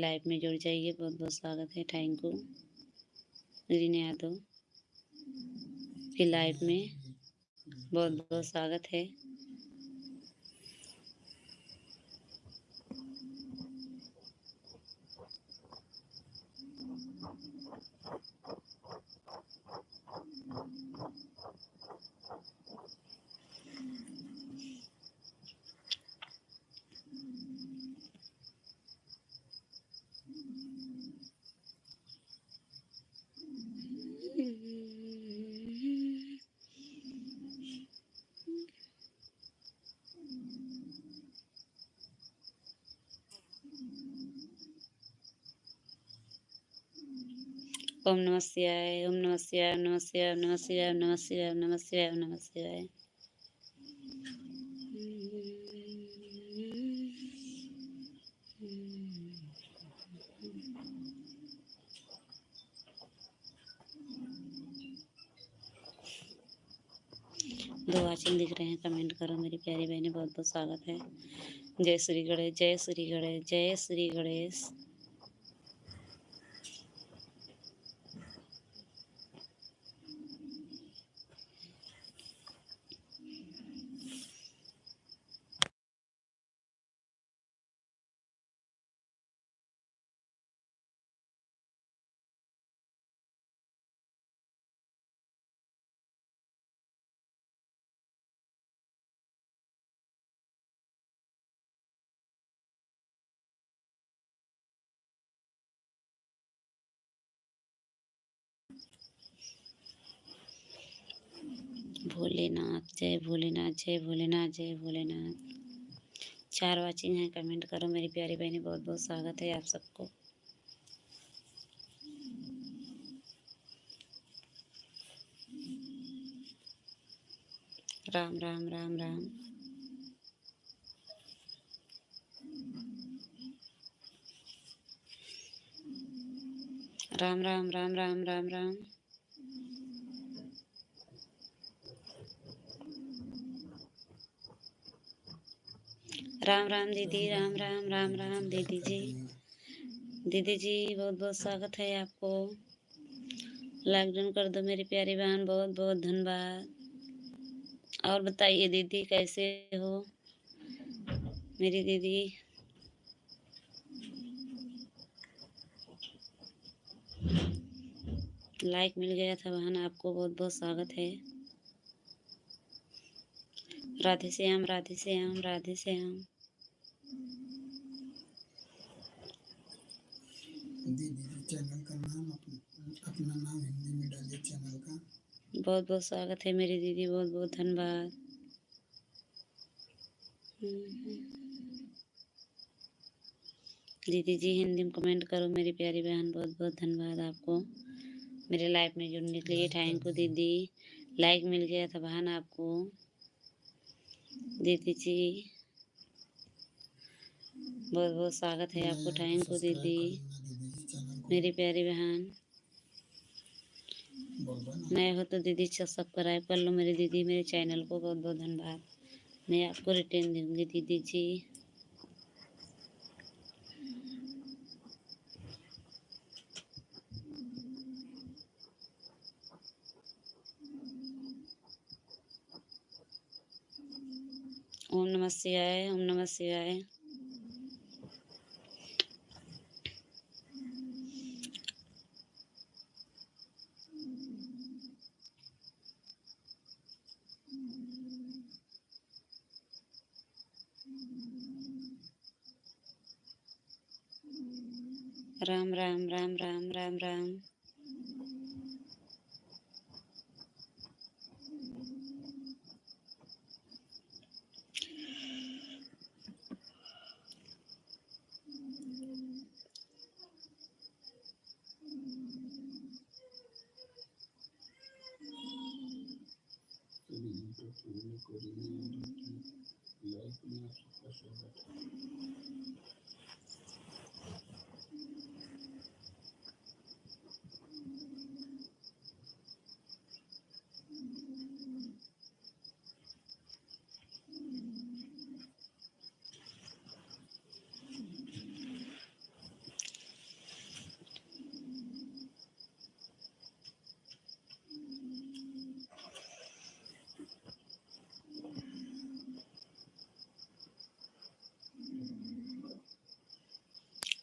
Life में जुड़ जाइए। बहुत बहुत स्वागत है। थैंक यू रीना यादव की लाइफ में बहुत बहुत स्वागत है। ओम नमः शिवाय, ओम नमः शिवाय, ओम नमः शिवाय, ओम नमः शिवाय, ओम नमः शिवाय, ओम नमः शिवाय, ओम नमः शिवाय। दो वाचिंग दिख रहे हैं, कमेंट करो मेरी प्यारी बहनें। बहुत बहुत स्वागत है। जय श्री गणेश, जय श्री गणेश, जय श्री गणेश। भोलेनाथ, जय भोलेनाथ, जय भोलेनाथ, जय भोलेनाथ। 4 वाचिंग हैं, कमेंट करो मेरी प्यारी बहनें। बहुत बहुत स्वागत है आप सबको। राम राम राम राम। राम राम राम राम राम राम। राम राम दीदी, राम राम राम राम दीदी जी। दीदी जी बहुत बहुत स्वागत है आपको। लाइक डन कर दो मेरी प्यारी बहन, बहुत बहुत धन्यवाद। और बताइए दीदी कैसे हो मेरी दीदी। लाइक मिल गया था बहन आपको, बहुत बहुत स्वागत है। राधे श्याम, राधे श्याम, राधे श्याम। दीदी चैनल का नाम अपना नाम हिंदी में डालिए चैनल का। बहुत बहुत स्वागत है मेरी दीदी, बहुत बहुत धन्यवाद। दीदी जी हिंदी में कमेंट करो मेरी प्यारी बहन, बहुत बहुत धन्यवाद आपको मेरे लाइफ में जुड़ने के लिए। थैंक यू दीदी। लाइक मिल गया था बहन आपको दीदी जी, बहुत बहुत स्वागत है आपको। थैंक यू दीदी मेरी प्यारी बहन। नए हो तो दीदी सब्सक्राइब कर लो मेरी दीदी मेरे चैनल को। बहुत बहुत धन्यवाद। मैं आपको रिटर्न दूंगी दीदी जी। ओम नमः शिवाय, ओम नमः शिवाय। राम राम राम राम राम राम।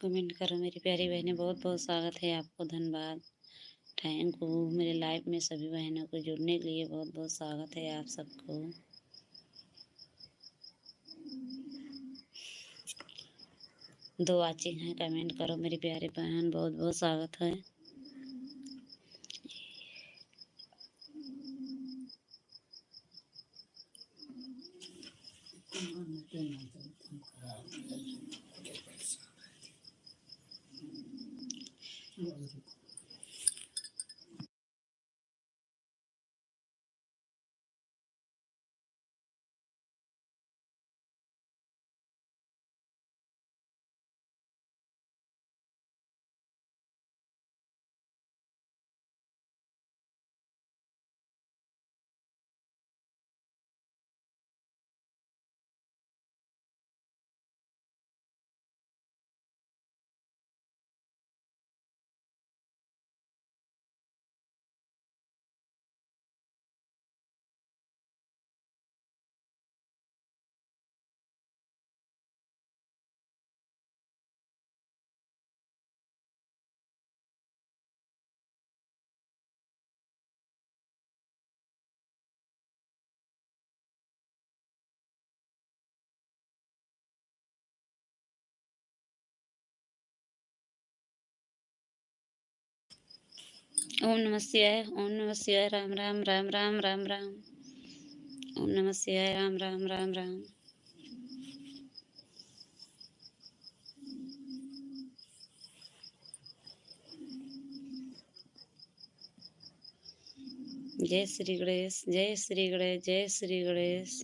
कमेंट करो मेरी प्यारी बहनें, बहुत बहुत स्वागत है आपको, धन्यवाद, थैंक यू। मेरे लाइफ में सभी बहनों को जुड़ने के लिए बहुत बहुत स्वागत है आप सबको। दो वाचिंग हैं, कमेंट करो मेरी प्यारी बहन, बहुत बहुत स्वागत है। ओम नमः शिवाय, ओम नमः शिवाय, राम राम राम राम राम राम। ओम नमः शिवाय, राम राम राम राम। जय श्री गणेश, जय श्री गणेश, जय श्री गणेश।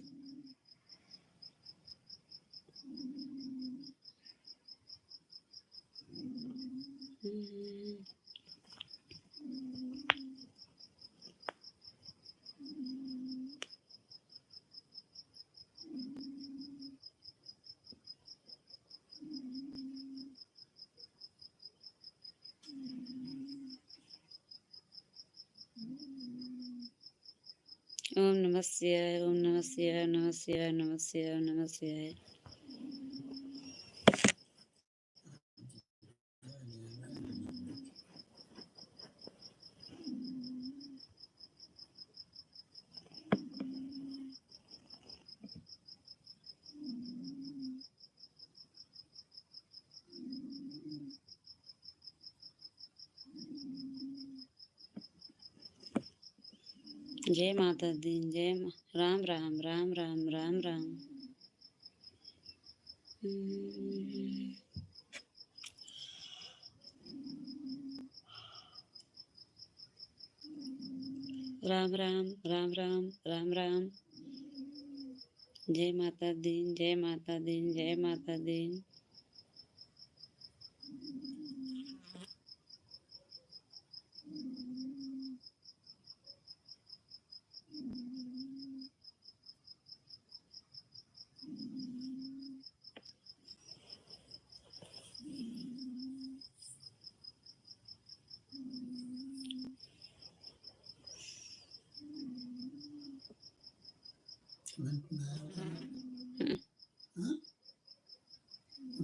ओम नमः शिवाय, ओम नमः शिवाय, नमः शिवाय, नमः शिवाय, नमः शिवाय। जय माता दी, जय राम राम राम राम राम राम। राम राम राम राम राम राम। जय माता दी, जय माता दी, जय माता दी।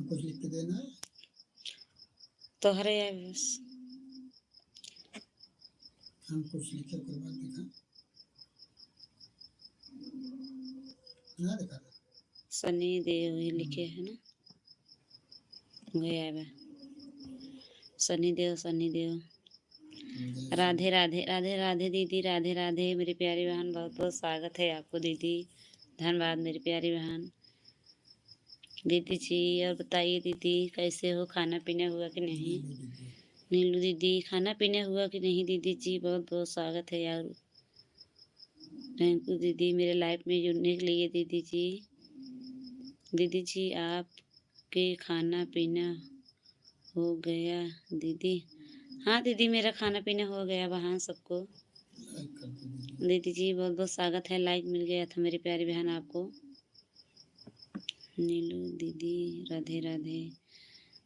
कुछ लिख के देना है तो हरे है बस। हम कुछ लिखे कोई बात दिखा ना दिखा सनी देव ही लिखे है ना, गया है सनी देव, सनी देव। राधे राधे राधे राधे दीदी, राधे राधे मेरी प्यारी बहन, बहुत बहुत स्वागत है आपको दीदी, धन्यवाद मेरी प्यारी बहन। दीदी जी और बताइए दीदी, कैसे हो, खाना पीना हुआ कि नहीं? नीलू दीदी, खाना पीना हुआ कि नहीं दीदी जी? बहुत बहुत स्वागत है यार, थैंक यू दीदी मेरे लाइफ में जुड़ने के लिए दीदी जी। दीदी जी आपके खाना पीना हो गया दीदी? हाँ दीदी, मेरा खाना पीना हो गया वहाँ सबको। दीदी जी बहुत बहुत स्वागत है, लाइक मिल गया था मेरी प्यारी बहन आपको। नीलू दीदी, राधे राधे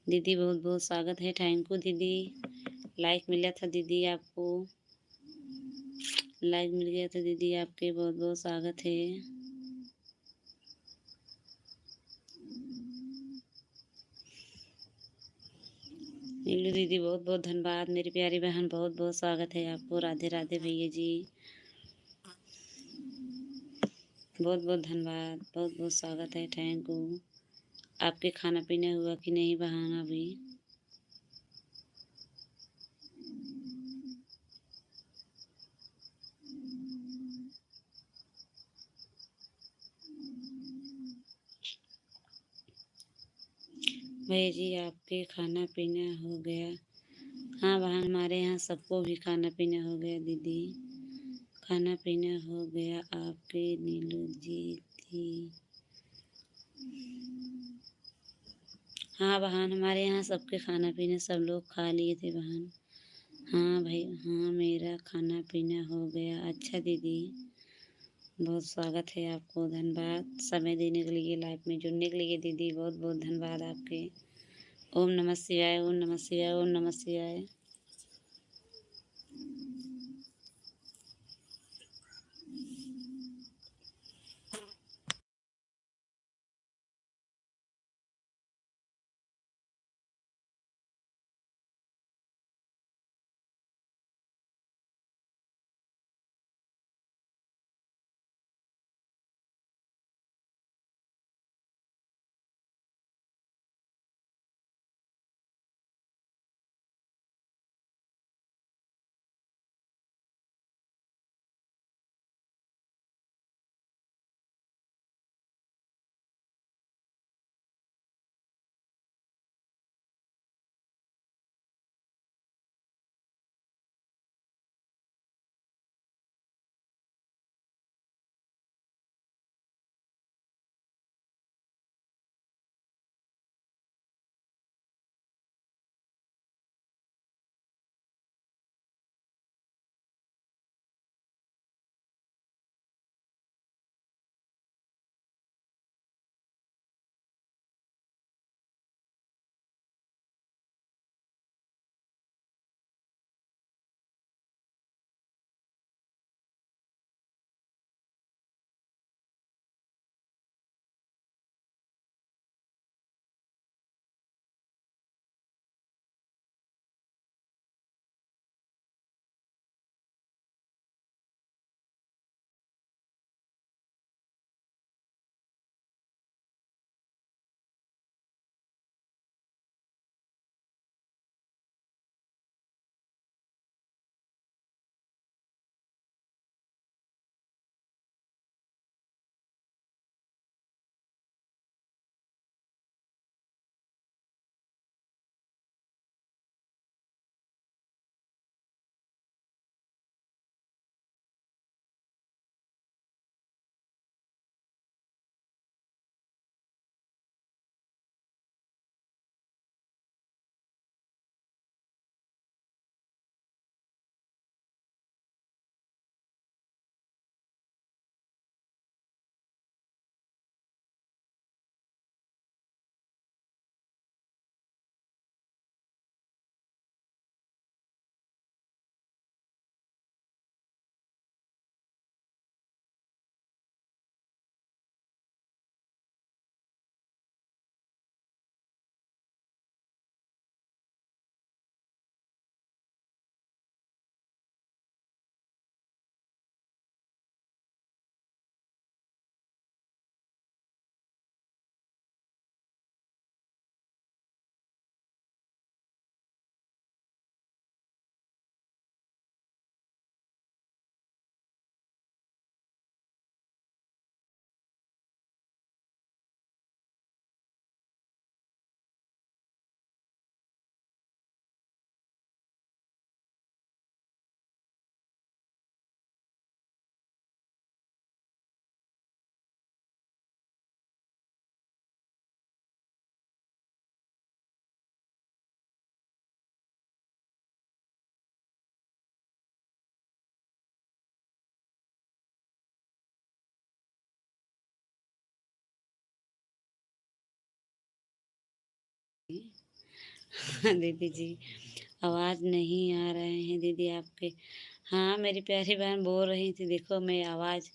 दीदी, बहुत बहुत स्वागत है, थैंक यू दीदी। लाइक मिला था दीदी आपको, लाइक मिल गया था दीदी आपके, बहुत बहुत स्वागत है। नीलू दीदी बहुत बहुत धन्यवाद। मेरी प्यारी बहन बहुत बहुत स्वागत है आपको। राधे राधे भैया जी, बहुत बहुत धन्यवाद, बहुत बहुत स्वागत है। Thank you. आपके खाना पीना हुआ कि नहीं बहन अभी? भैया जी आपके खाना पीना हो गया? हाँ बहन, हमारे यहाँ सबको भी खाना पीना हो गया दीदी। खाना पीना हो गया आपके नीलू जी थी? हाँ बहन, हमारे यहाँ सबके खाना पीना सब लोग खा लिए थे बहन। हाँ भाई, हाँ मेरा खाना पीना हो गया। अच्छा दीदी, बहुत स्वागत है आपको। धन्यवाद समय देने के लिए, लाइफ में जुड़ने के लिए दीदी, बहुत बहुत धन्यवाद आपके। ओम नमः शिवाय, ओम नमः शिवाय, ओम नमः शिवाय। दीदी जी आवाज़ नहीं आ रहे हैं दीदी आपके? हाँ मेरी प्यारी बहन बोल रही थी, देखो मैं आवाज़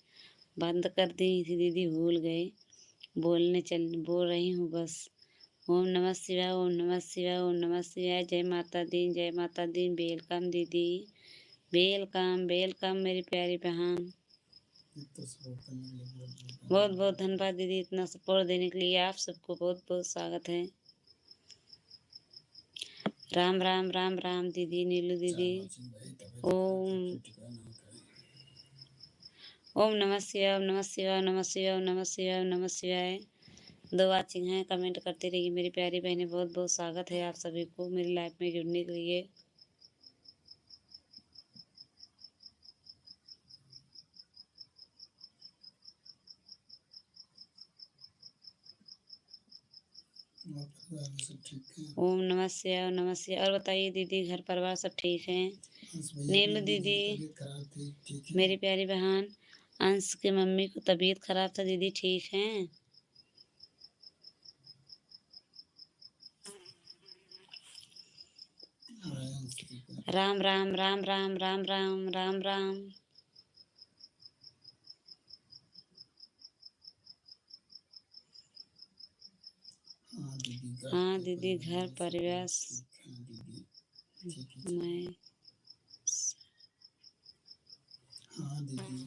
बंद कर दी थी दीदी, भूल गई। बोल रही हूँ बस। ओम नमः शिवाय, ओम नमः शिवाय, ओम नमः शिवाय। जय माता दी, जय माता दी। वेलकम दीदी, वेलकम वेलकम मेरी प्यारी बहन। तो सपोर्ट करने के लिए बहुत बहुत बहुत धन्यवाद दीदी, इतना सपोर्ट देने के लिए। आप सबको बहुत बहुत स्वागत है। राम राम राम राम दीदी, नीलू दीदी। ओम ओम नमः शिवाय, ओम नमः शिवाय, ओम नमः शिवाय, ओम नमः शिवाय, ओम नमः शिवाय। दो वाचिंग हैं, कमेंट करते रहिए मेरी प्यारी बहनें। बहुत बहुत स्वागत है आप सभी को मेरी लाइफ में जुड़ने के लिए। सब ठीक है। ओम नमः शिवाय, ओम नमः शिवाय। और बताइए दीदी, घर परिवार सब ठीक है? नीलू दीदी, खराब थी, ठीक है। मेरी प्यारी बहन अंश की मम्मी को तबीयत खराब था दीदी, ठीक है? राम राम राम राम राम राम राम राम। हाँ दीदी, घर परिवार मैं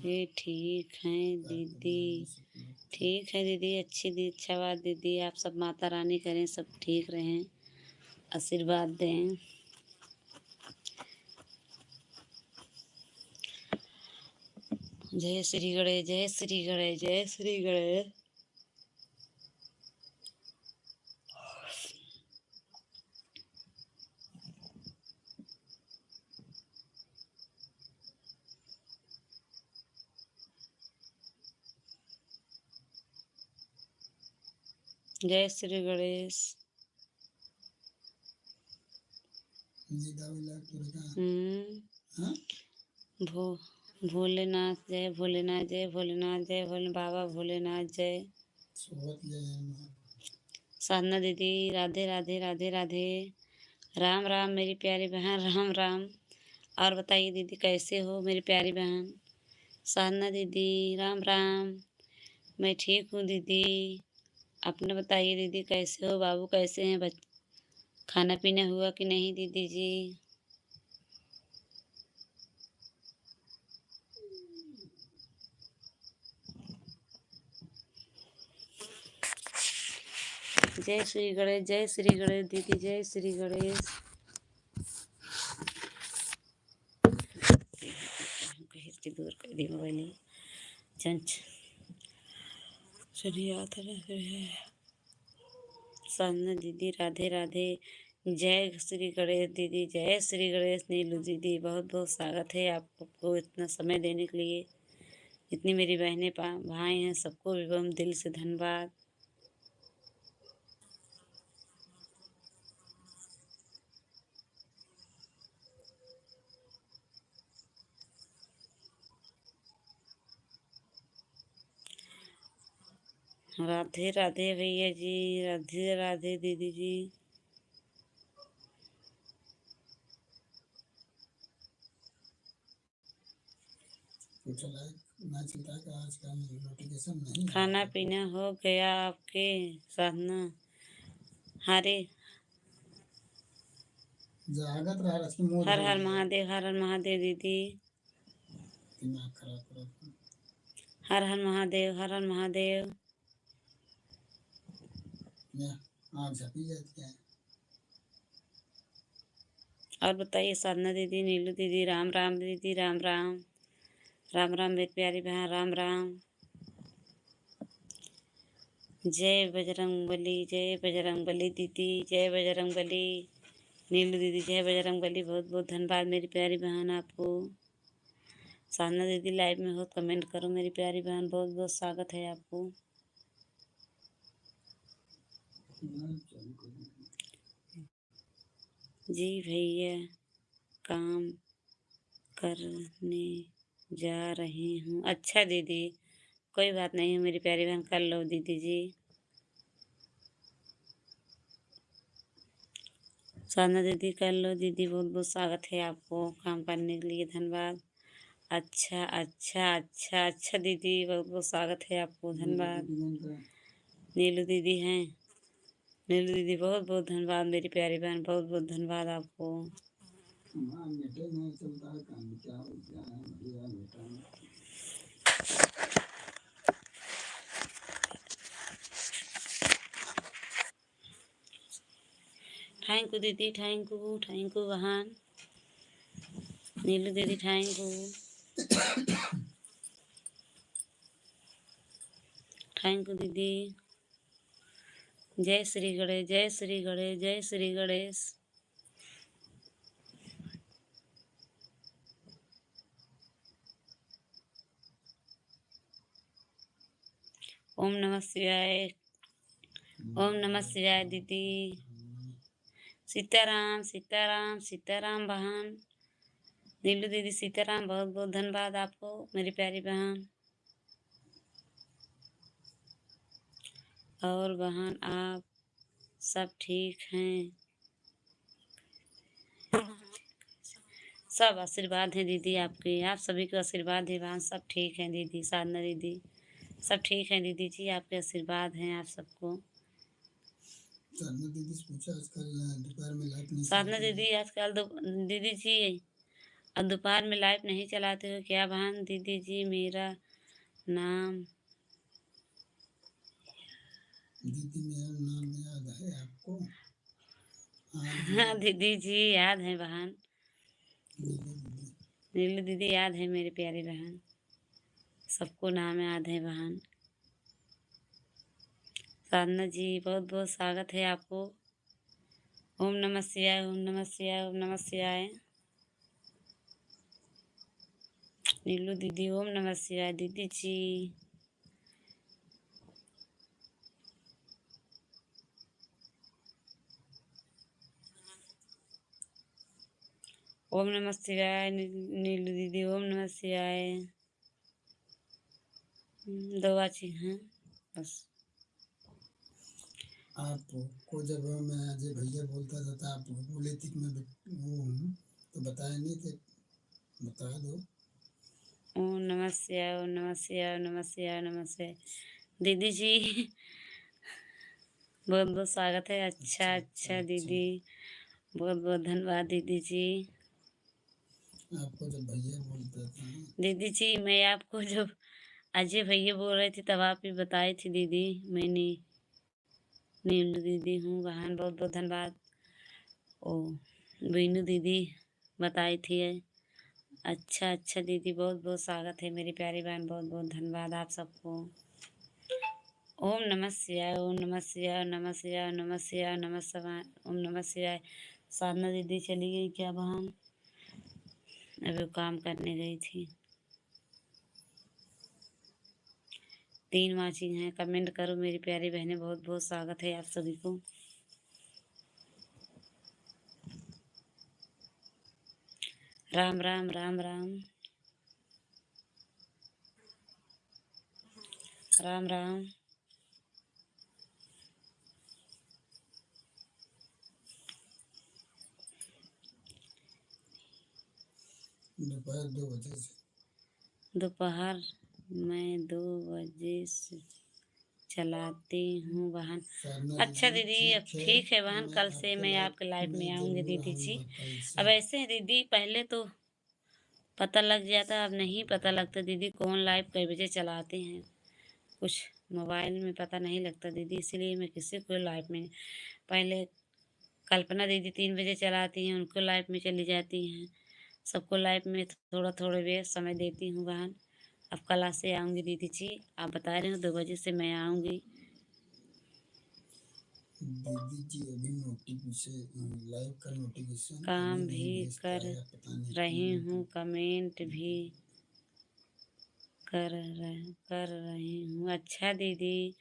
ये ठीक है दीदी, ठीक है दीदी। अच्छी दी, अच्छा बात दीदी। आप सब माता रानी करें सब ठीक रहें, आशीर्वाद दें। जय श्री गणेश, जय श्री गणेश, जय श्री गणेश। जय श्री गणेश। भोलेनाथ जय, भोलेनाथ जय, भोलेनाथ जय, भोले बाबा भोलेनाथ जय। साधना दीदी, राधे राधे राधे राधे। राम राम मेरी प्यारी बहन, राम राम। और बताइए दीदी, कैसे हो मेरी प्यारी बहन? साधना दीदी, राम राम। मैं ठीक हूँ दीदी, अपने बताइए दीदी, कैसे हो? बाबू कैसे हैं? खाना पीना हुआ कि नहीं दीदी जी? जय श्री गणेश, जय श्री गणेश दीदी, जय श्री गणेश। दूर कर दी मोबाइल चंच साधना दीदी, राधे राधे। जय श्री गणेश दीदी, जय श्री गणेश। नीलू दीदी, बहुत बहुत स्वागत है आपको इतना समय देने के लिए। इतनी मेरी बहनें भाई हैं, सबको भी दिल से धन्यवाद। राधे राधे भैया जी, राधे राधे दीदी जी। खाना पीना हो गया आपके साधना? हरे हर हर महादेव, हर हर महादेव दीदी। हर हर महादेव, हर हर महादेव। और बताइए साधना दीदी, नीलू दीदी, राम राम दीदी, राम राम। राम राम मेरी प्यारी बहन, राम राम। जय बजरंगबली, जय बजरंगबली दीदी, जय बजरंगबली। नीलू दीदी, जय बजरंगबली। बहुत बहुत धन्यवाद मेरी प्यारी बहन आपको। साधना दीदी, लाइव में हो कमेंट करो मेरी प्यारी बहन। बहुत बहुत स्वागत है आपको। जी भैया, काम करने जा रही हूँ। अच्छा दीदी, कोई बात नहीं है मेरी प्यारी बहन, कर लो दीदी जी। साधना दीदी, कर लो दीदी। बहुत बहुत स्वागत है आपको काम करने के लिए, धन्यवाद। अच्छा अच्छा अच्छा अच्छा दीदी, बहुत बहुत स्वागत है आपको, धन्यवाद। नीलू दीदी हैं, नीलू दीदी बहुत बहुत धन्यवाद मेरी प्यारी बहन, बहुत बहुत धन्यवाद आपको। हाँ, नेटे नहीं चलता है, काम क्या हो गया है, बढ़िया बेटा। थैंक यू दीदी, थैंक यू बहन। नीलू दीदी थैंक यू, थैंक यू दीदी। जय श्री गणेश, जय श्री गणेश, जय श्री गणेश। ओम नमः शिवाय, ओम नमः शिवाय दीदी। सीताराम सीताराम सीताराम बहन। नीलू दीदी सीताराम, बहुत बहुत धन्यवाद आपको मेरी प्यारी बहन। और बहन आप सब ठीक हैं? सब आशीर्वाद है दीदी आपके, आप सभी का आशीर्वाद है बहन। सब ठीक है दीदी, साधना दीदी सब ठीक है दीदी जी, आपके आशीर्वाद हैं आप सबको। साधना दीदी से पूछा आजकल दोपहर में लाइट नहीं साधना चलती है। दीदी आजकल दीदी जी अब दोपहर में लाइव नहीं चलाते हो क्या बहन? दीदी जी मेरा नाम दीदी मेरा नाम याद है आपको? हाँ दीदी जी याद है बहन। नीलू दीदी। नीलू दीदी याद है मेरी प्यारी बहन, सबको नाम याद है बहन। साधना जी बहुत बहुत स्वागत है आपको। ओम नमः शिवाय, ओम नमः शिवाय, ओम नमः शिवाय। नीलू दीदी ओम नमः शिवाय दीदी जी। ओम नमः शिवाय नीलू दीदी, ओम नमः शिवाय। दो बाची हैं बस। आपको जब मैं अजय भैया बोलता था तो आप बोले थे कि मैं वो हूँ, तो बताया नहीं थे, बता दो। ओम नमः शिवाय, ओम नमः शिवाय, ओम नमः शिवाय, ओम नमः शिवाय। दीदी जी बहुत बहुत स्वागत है। अच्छा अच्छा दीदी, बहुत बहुत धन्यवाद दीदी जी। आपको जब भैया बोलता था। दीदी जी मैं आपको जब अजय भैया बोल रहे थे तब आप ही बताई थी दीदी। मैं नीलू दीदी हूँ बहन, बहुत बहुत धन्यवाद। ओ बीनू दीदी बताई थी। अच्छा अच्छा दीदी, बहुत बहुत स्वागत है मेरी प्यारी बहन, बहुत बहुत धन्यवाद आप सबको। ओम नमः शिवाय, ओम नमः शिवाय, ओम नमः शिवाय, ओम नमः शिवाय, ओम नमः शिवाय, ओम नमः शिवाय। साधना दीदी चली गई क्या बहन? अभी वो काम करने गई थी। 3 वाचिंग हैं, कमेंट करो मेरी प्यारी बहनें, बहुत बहुत स्वागत है आप सभी को। राम राम राम राम राम राम। दोपहर 2 बजे से। दोपहर में 2 बजे से चलाती हूँ बहन। अच्छा दीदी अब ठीक है बहन, कल से मैं आपके लाइफ में आऊँगी दीदी जी। अब ऐसे है दीदी, पहले तो पता लग जाता, अब नहीं पता लगता दीदी कौन लाइव कई बजे चलाते हैं। कुछ मोबाइल में पता नहीं लगता दीदी, इसीलिए मैं किसी को लाइव में पहले कल्पना दीदी 3 बजे चलाती हैं, उनको लाइव में चली जाती हैं। सबको लाइव में थोड़ा थोड़ा देर समय देती हूँ बहन। अब कल से आऊँगी दीदी जी, आप बता रहे हो 2 बजे से मैं आऊँगी। दीदी जी अभी नोटिफिकेशन लाइव का नोटिफिकेशन काम अभी भी नहीं भेजता कर है, पता नहीं रही क्यों। हूँ, कमेंट भी कर रही हूँ। अच्छा दीदी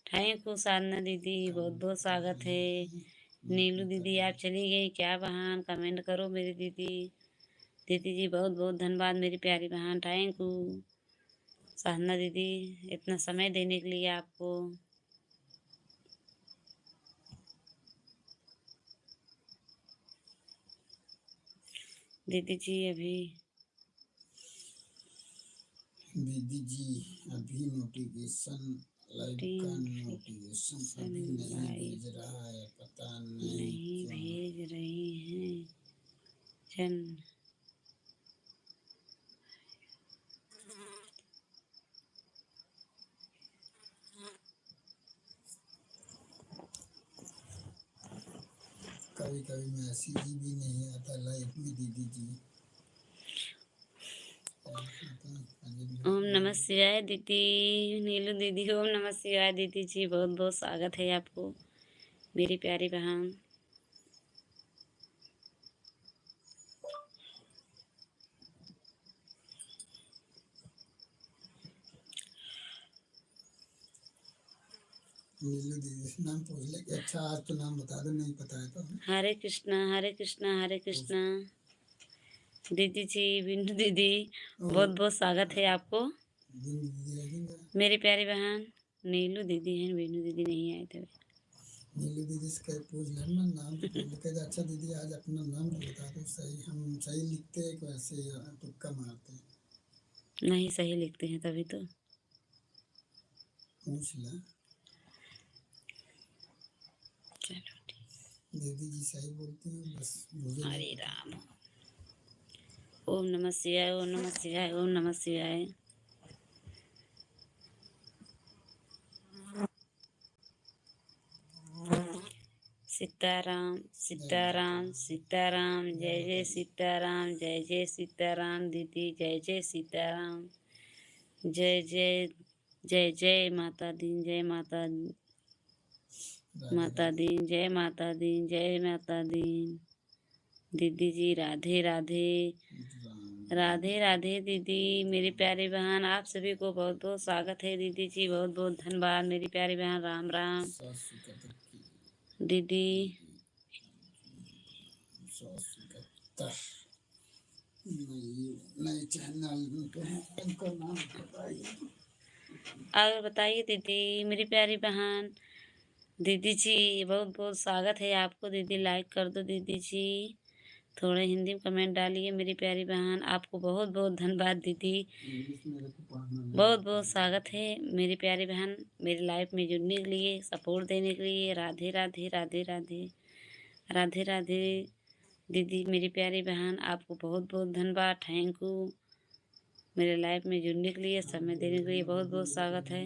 थैंक यू। साधना दीदी बहुत बहुत स्वागत है। नीलू दीदी आप चली गई क्या बहन? कमेंट करो मेरी दीदी। दीदी जी बहुत बहुत धन्यवाद मेरी प्यारी बहन, थैंक यू। साधना दीदी इतना समय देने के लिए आपको। दीदी जी दीदी जी अभी नोटिफिकेशन लाइव का नोटिफिकेशन अभी नहीं भेज रहा है, पता नहीं क्यों। भेज रही हैं जन। कभी कभी मैसेज भी नहीं आता लाइव में दीदी जी। ओम नमः शिवाय दीदी, नीलू दीदी। ओम नमः शिवाय दीदी जी, बहुत बहुत स्वागत है आपको मेरी प्यारी बहन। नीलू दीदी नाम पूछ ले। अच्छा आज तो नाम बता दो, नहीं पता है तो। हरे कृष्णा हरे कृष्णा हरे कृष्णा। दीदी जी, बिंदु दीदी, बहुत बहुत स्वागत है आपको मेरी प्यारी बहन। नीलू दीदी हैं, बिंदु दीदी नहीं आए थे। नीलू दीदी से कह पूछ लेना नाम तो पूछ ले। अच्छा दीदी आज अपना नाम तो बता दो। सही हम सही लिखते हैं कि वैसे तुक्का मारते हैं? नहीं, सही लिखते हैं तभी तो। पूछ ले। चलो ठीक। दीदी जी सही बोलती हैं, बस मुझे नहीं हरे पता। राम। ओम नमः शिवाय, ओम नमः शिवाय, ओम नमः शिवाय। सीताराम सीताराम सीताराम, जय जय सीताराम, जय जय सीताराम दीदी, जय जय सीताराम। जय जय जय जय माता दी, जय माता माता दी, जय माता दी, जय माता दी। दीदी जी राधे राधे। राधे राधे दीदी, मेरी प्यारी बहन। आप सभी को बहुत बहुत स्वागत है दीदी जी, बहुत बहुत धन्यवाद मेरी प्यारी बहन। राम राम दीदी। नए चैनल पे हैं, इनका नाम बताइए। और बताइए दीदी, मेरी प्यारी बहन। दीदी जी बहुत बहुत स्वागत है आपको दीदी, लाइक कर दो दीदी जी। थोड़े हिंदी में कमेंट डालिए मेरी प्यारी बहन। आपको बहुत बहुत धन्यवाद दीदी, बहुत बहुत स्वागत है मेरी प्यारी बहन, मेरी लाइफ में जुड़ने के लिए, सपोर्ट देने के लिए। राधे राधे राधे राधे राधे राधे दीदी, मेरी प्यारी बहन। आपको बहुत बहुत धन्यवाद, थैंक यू मेरे लाइफ में जुड़ने के लिए, समय देने के लिए। बहुत बहुत स्वागत है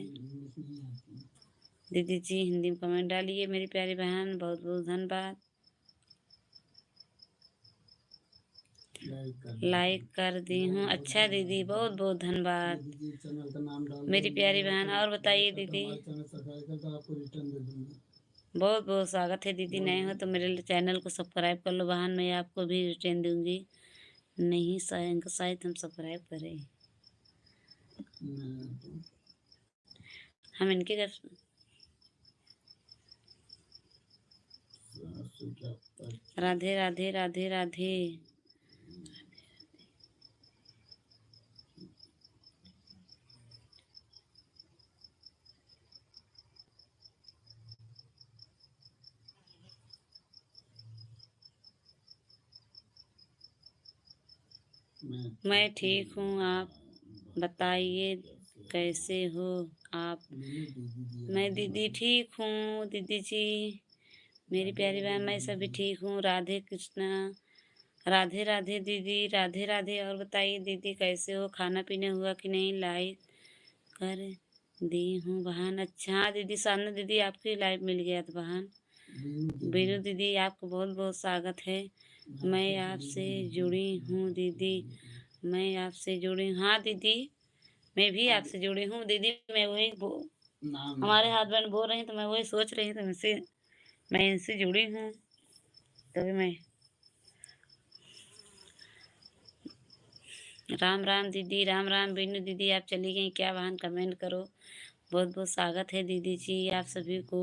दीदी जी। हिंदी में कमेंट डालिए मेरी प्यारी बहन, बहुत बहुत धन्यवाद। लाइक कर दी हूँ। अच्छा दीदी, बहुत बहुत धन्यवाद मेरी प्यारी बहन। और बताइए दीदी। बहुत बहुत स्वागत है दीदी। नए हो तो मेरे चैनल को सब्सक्राइब कर लो बहन, मैं आपको भी रिटर्न दूंगी। नहीं शायद हम सब्सक्राइब करें। हम इनके घर राधे राधे राधे राधे। मैं ठीक हूँ, आप बताइए कैसे हो आप। मैं दीदी ठीक हूँ दीदी जी, मेरी प्यारी बहन। मैं सभी ठीक हूँ। राधे कृष्णा राधे राधे दीदी, राधे राधे। और बताइए दीदी कैसे हो, खाना पीना हुआ कि नहीं। लाइक कर दी हूँ बहन। अच्छा दीदी, सामने दीदी आपकी लाइव मिल गया था बहन। बीनू दीदी, आपको बहुत बहुत स्वागत है। मैं आपसे जुड़ी हूँ दीदी, मैं आपसे जुड़ी हूँ। हाँ दीदी, मैं भी आपसे जुड़ी हूँ दीदी। मैं वही हमारे हस्बैंड बोल रहे हैं तो मैं वही सोच रही हूँ, तो मैं इनसे जुड़ी हूँ तभी मैं। राम राम दीदी, राम राम बीनू दीदी। आप चली गई क्या बहन, कमेंट करो। बहुत बहुत स्वागत है दीदी जी आप सभी को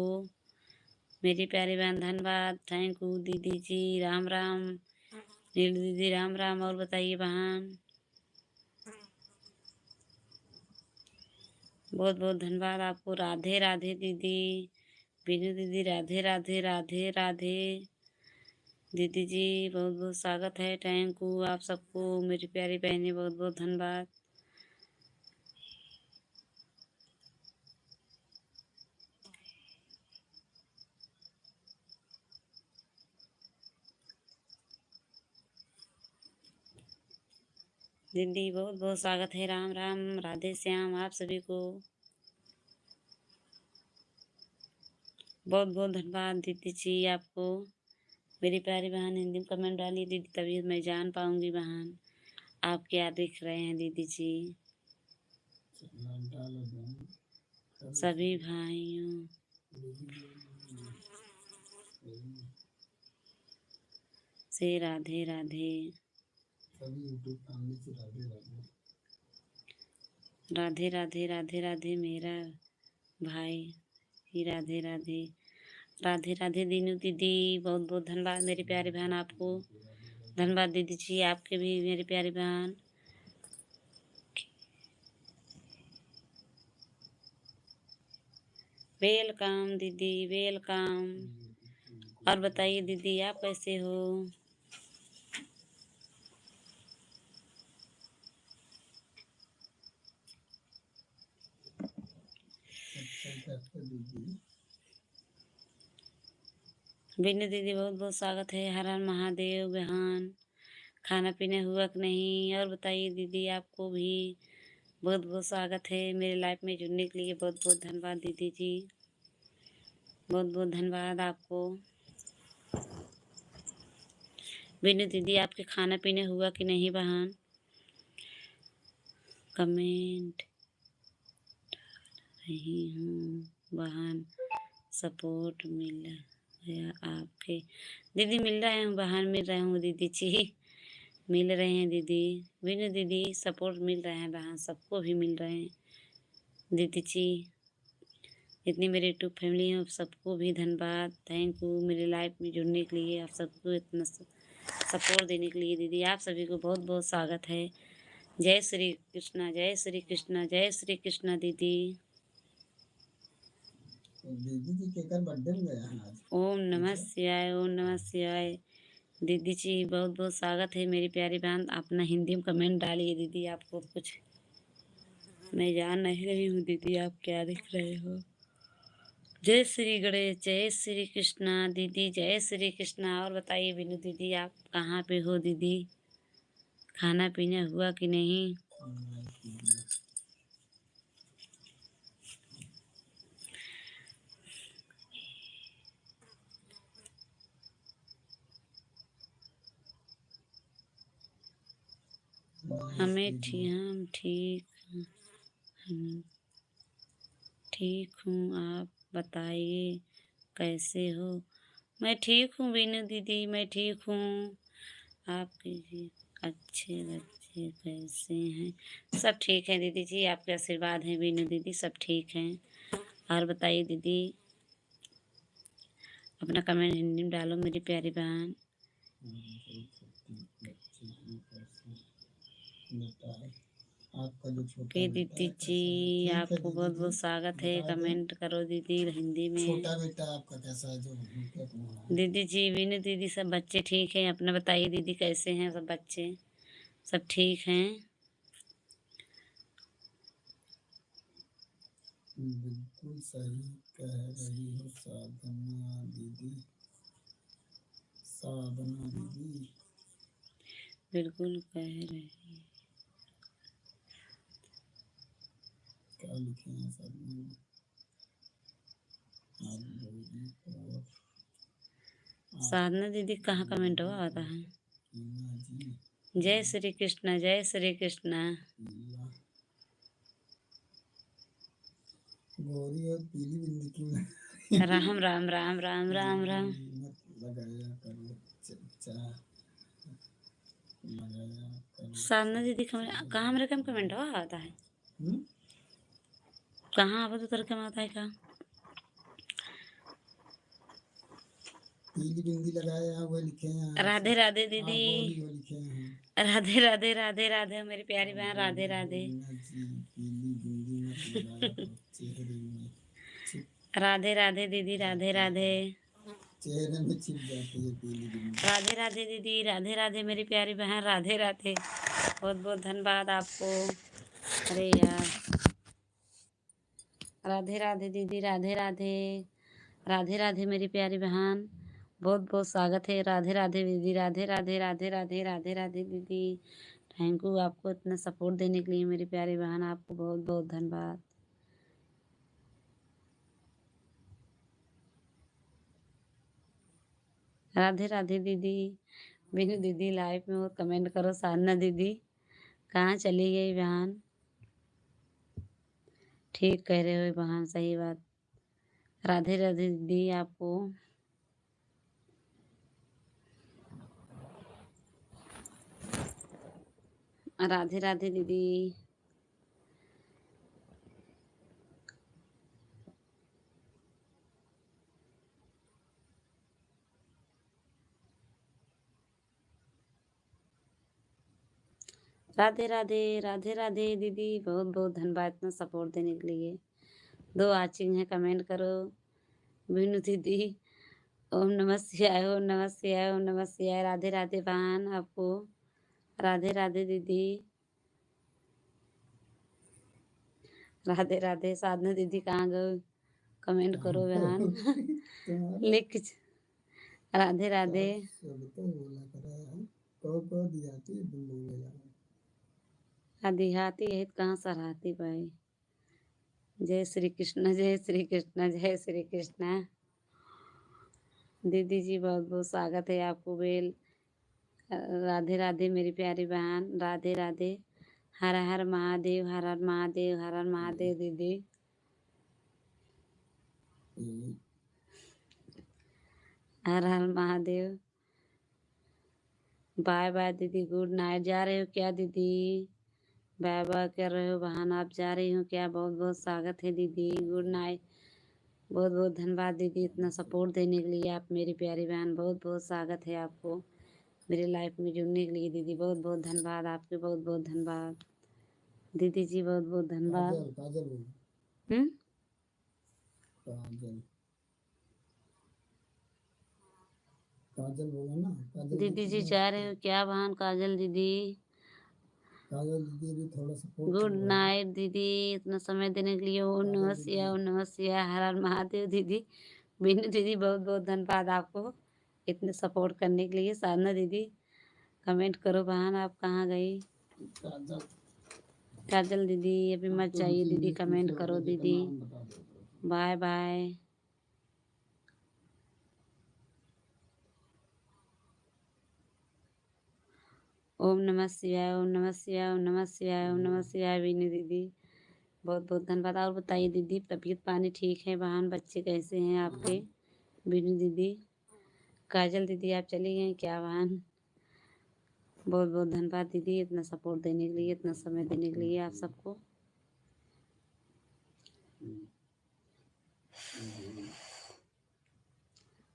मेरी प्यारी बहन। धन्यवाद, थैंक यू दीदी जी। राम राम नीलू दीदी, राम राम। और बताइए बहन, बहुत बहुत धन्यवाद आपको। राधे राधे दीदी, बीनू दीदी, राधे राधे राधे राधे दीदी जी। बहुत बहुत स्वागत है, थैंक यू आप सबको मेरी प्यारी बहनें, बहुत बहुत धन्यवाद। दीदी बहुत बहुत स्वागत है। राम राम राधे श्याम आप सभी को बहुत बहुत धन्यवाद दीदी जी आपको। मेरी प्यारी बहन हिंदी में कमेंट डालिए दीदी, तभी मैं जान पाऊंगी बहन आप क्या लिख रहे हैं दीदी जी। सभी भाइयों से राधे राधे। राधे राधे राधे राधे मेरा भाई ही राधे राधे। राधे राधे दीनू दीदी बहुत बहुत धन्यवाद मेरी प्यारी बहन आपको। धन्यवाद दीदी जी आपके भी मेरी प्यारी बहन। वेलकम दीदी वेलकम। और बताइए दीदी आप कैसे हो। बिन्नू दीदी बहुत बहुत स्वागत है। हर हर महादेव बहन। खाना पीना हुआ कि नहीं और बताइए दीदी आपको भी बहुत बहुत स्वागत है। मेरे लाइफ में जुड़ने के लिए बहुत बहुत धन्यवाद दीदी जी। बहुत बहुत धन्यवाद आपको। बिन्नू दीदी आपके खाना पीना हुआ कि नहीं बहन। कमेंट रही हूँ बहन, सपोर्ट मिल गया आपके। दीदी मिल रहे हूँ बहन, मिल रहे हूँ दीदी जी, मिल रहे हैं दीदी। बिन्नू दीदी सपोर्ट मिल रहे हैं बहन, सबको भी मिल रहे हैं दीदी जी। इतनी मेरी यूट्यूब फैमिली है सबको भी धन्यवाद, थैंक यू मेरे लाइफ में जुड़ने के लिए, आप सबको इतना सपोर्ट देने के लिए दीदी आप सभी को बहुत बहुत स्वागत है। जय श्री कृष्णा जय श्री कृष्णा जय श्री कृष्णा दीदी। दीदी जी के कर बर्थडे में गया है आज। ओम नमः शिवाय ओम नमः शिवाय। दीदी जी बहुत बहुत स्वागत है मेरी प्यारी बहन। अपना हिंदी में कमेंट डालिए दीदी, आपको कुछ मैं जान नहीं रही हूँ दीदी आप क्या लिख रहे हो। जय श्री गणेश जय श्री कृष्णा दीदी जय श्री कृष्णा। और बताइए बिनू दीदी आप कहाँ पे हो दीदी, खाना पीना हुआ कि नहीं। हम ठीक हम ठीक हूँ, आप बताइए कैसे हो। मैं ठीक हूँ बीनू दीदी, मैं ठीक हूँ। आपके जी अच्छे बच्चे कैसे हैं। सब ठीक है दीदी जी, आपके आशीर्वाद हैं बीनू दीदी, सब ठीक हैं। और बताइए दीदी अपना कमेंट हिंदी में डालो मेरी प्यारी बहन। आपका जो छोटा ओके दीदी जी आपको बहुत बहुत स्वागत है। कमेंट करो दीदी हिंदी में। छोटा बेटा आपका कैसा है जो दीदी जी बीनू दीदी सब बच्चे ठीक हैं। अपना बताइए दीदी कैसे हैं सब बच्चे, सब ठीक हैं। बिल्कुल सही कह रही हो साधना दीदी, साधना दीदी बिल्कुल कह रही। क्या लिखे हैं साधना और साधना दीदी कहाँ कमेंट हुआ आता है। जय श्री कृष्णा जय श्री कृष्णा। गौरी और पीली बिंदी क्यों राम राम राम राम राम राम। लगाया करो चर्चा लगाया करो। साधना दीदी कहाँ मेरे कम कमेंट हुआ आता है। कहाँ आप तो तरह में आता है कहाँ। पीली बिंदी लगाया वो लिखे हैं। राधे राधे दीदी। वो लिखे हैं राधे राधे राधे राधे मेरी प्यारी बहन राधे राधे। पीली बिंदी मत लगाया करो चेहरे में, राधे राधे दीदी राधे राधे। चेहरे में छिप जाती है पीली बिंदी। राधे राधे दीदी राधे राधे मेरी प्यारी बहन राधे राधे। बहुत बहुत धन्यवाद आपको। अरे यार राधे राधे दीदी राधे राधे। राधे राधे मेरी प्यारी बहन बहुत बहुत स्वागत है। राधे राधे दीदी राधे राधे राधे राधे राधे राधे दीदी थैंक यू आपको इतना सपोर्ट देने के लिए मेरी प्यारी बहन, आपको बहुत बहुत धन्यवाद। राधे राधे दीदी। बिनु दीदी लाइव में हो कमेंट करो। साधना दीदी कहाँ चली गई बहन? ठीक कह रहे हो बहन, सही बात। राधे राधे दीदी आपको। राधे राधे दीदी। राधे राधे राधे राधे दीदी, बहुत बहुत धन्यवाद इतना सपोर्ट देने के लिए। 2 वाचिंग है, कमेंट करो। बिनु दीदी ओम नमः शिवाय, ओम नमः शिवाय, ओम नमः शिवाय। राधे राधे बहन आपको। राधे राधे दीदी। राधे राधे। साधना दीदी कहाँ गए? कमेंट करो बहन। तुम्हारा लिख राधे राधे। सब तो बोला करा है, को दिया थी बोलेगा। देहाती है तो कहाँ सराहती भाई। जय श्री कृष्ण, जय श्री कृष्ण, जय श्री कृष्ण। दीदी जी बहुत बहुत स्वागत है आपको। बेल राधे राधे मेरी प्यारी बहन, राधे राधे। हर हर महादेव, हर हर महादेव, हर हर महादेव दीदी। हर हर महादेव। बाय बाय दीदी, गुड नाइट। जा रहे हो क्या दीदी? बाय बाय कर रहे हो बहन, आप जा रही हो क्या? बहुत बहुत स्वागत है दीदी, गुड नाइट। बहुत बहुत धन्यवाद दीदी इतना सपोर्ट देने के लिए। आप मेरी प्यारी बहन, बहुत बहुत स्वागत है आपको मेरे लाइफ में जुड़ने के लिए दीदी। बहुत बहुत धन्यवाद आपके, बहुत बहुत धन्यवाद दीदी जी, बहुत बहुत धन्यवाद। काजल काजल बोलो। हम्म। काजल काजल बोला ना, काजल दीदी जी दीदी जा रहे हो क्या बहन? काजल दीदी काजल दीदी भी थोड़ा सपोर्ट गुड करो भाई। नाइट दीदी, इतना समय देने के लिए। ओम काजल नमः दीदी शिवाय, ओम नमः शिवाय, हर हर महादेव दीदी। बिनु दीदी बहुत बहुत धन्यवाद आपको इतने सपोर्ट करने के लिए। साधना दीदी कमेंट करो बहन, आप कहाँ गई? काजल काजल दीदी अभी मत तो जाइए हमसे दीदी, इंग्लिश पूछ कमेंट लो, करो राजे का दीदी। नाम बता दो। Bye bye. ओम नमः शिवाय, ओम नमः शिवाय, ओम नमः शिवाय, ओम नमः शिवाय। बिनु दीदी बहुत बहुत धन्यवाद। और बताइए दीदी, तबीयत पानी ठीक है बहन? बच्चे कैसे हैं आपके? बिनु दीदी। काजल दीदी आप चली गई क्या बहन? बहुत बहुत धन्यवाद दीदी इतना सपोर्ट देने के लिए, इतना समय देने के लिए आप सबको।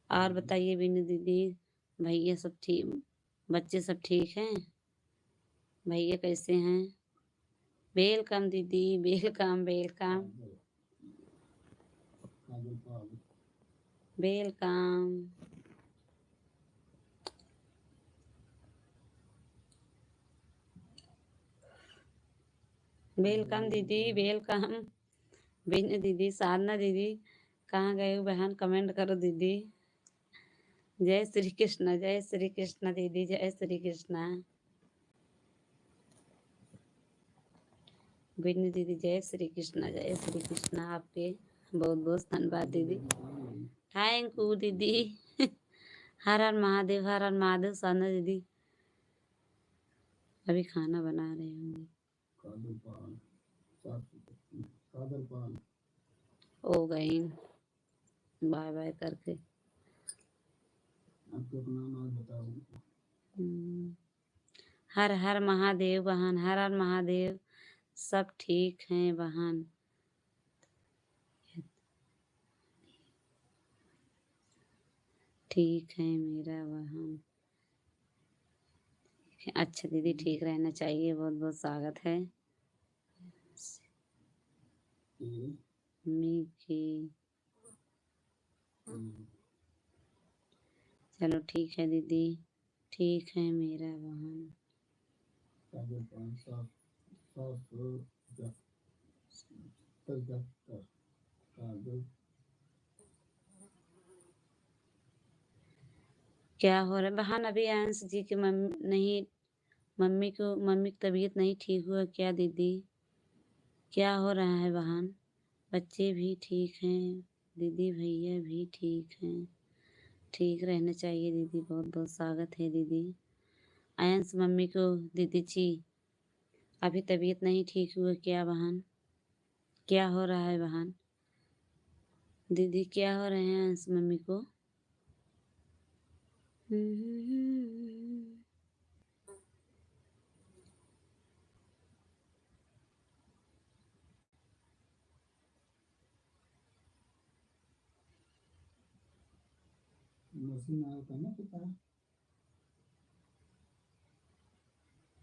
और बताइए बिनु दीदी, भैया सब ठीक, बच्चे सब ठीक हैं? भैया कैसे हैं? वेलकम दीदी, वेलकम वेलकम वेलकम। वेलकम दीदी, वेलकम। बिनु दीदी, साधना दीदी कहाँ गए हो बहन? कमेंट करो दीदी। जय श्री कृष्ण, जय श्री कृष्ण दीदी, जय श्री कृष्ण। बिनु दीदी जय श्री कृष्ण, जय श्री कृष्ण। आपके बहुत बहुत धन्यवाद दीदी, थैंक यू दीदी। हर हर महादेव, हर हर महादेव। साधना दीदी अभी खाना बना रहे होंगे। हो गई बाय बाय करके। आपको अपना नाम बताओ। हर हर महादेव बहन, हर हर महादेव। सब ठीक हैं बहन? ठीक है मेरा बहन। अच्छा दीदी, ठीक रहना चाहिए। बहुत बहुत स्वागत है। मिकी चलो ठीक है दीदी, ठीक है मेरा बहन। क्या हो रहा है बहन? अभी अंश जी की मम्मी नहीं मम्मी की तबीयत नहीं ठीक हुआ क्या दीदी? क्या हो रहा है बहन? बच्चे भी ठीक हैं, दीदी भैया भी ठीक हैं। ठीक रहना चाहिए दीदी, बहुत बहुत स्वागत है दीदी। आयंस मम्मी को दीदी जी अभी तबीयत नहीं ठीक हुआ क्या बहन? क्या हो रहा है बहन? दीदी क्या हो रहे हैं आयंस मम्मी को? मशीन आया था ना पिता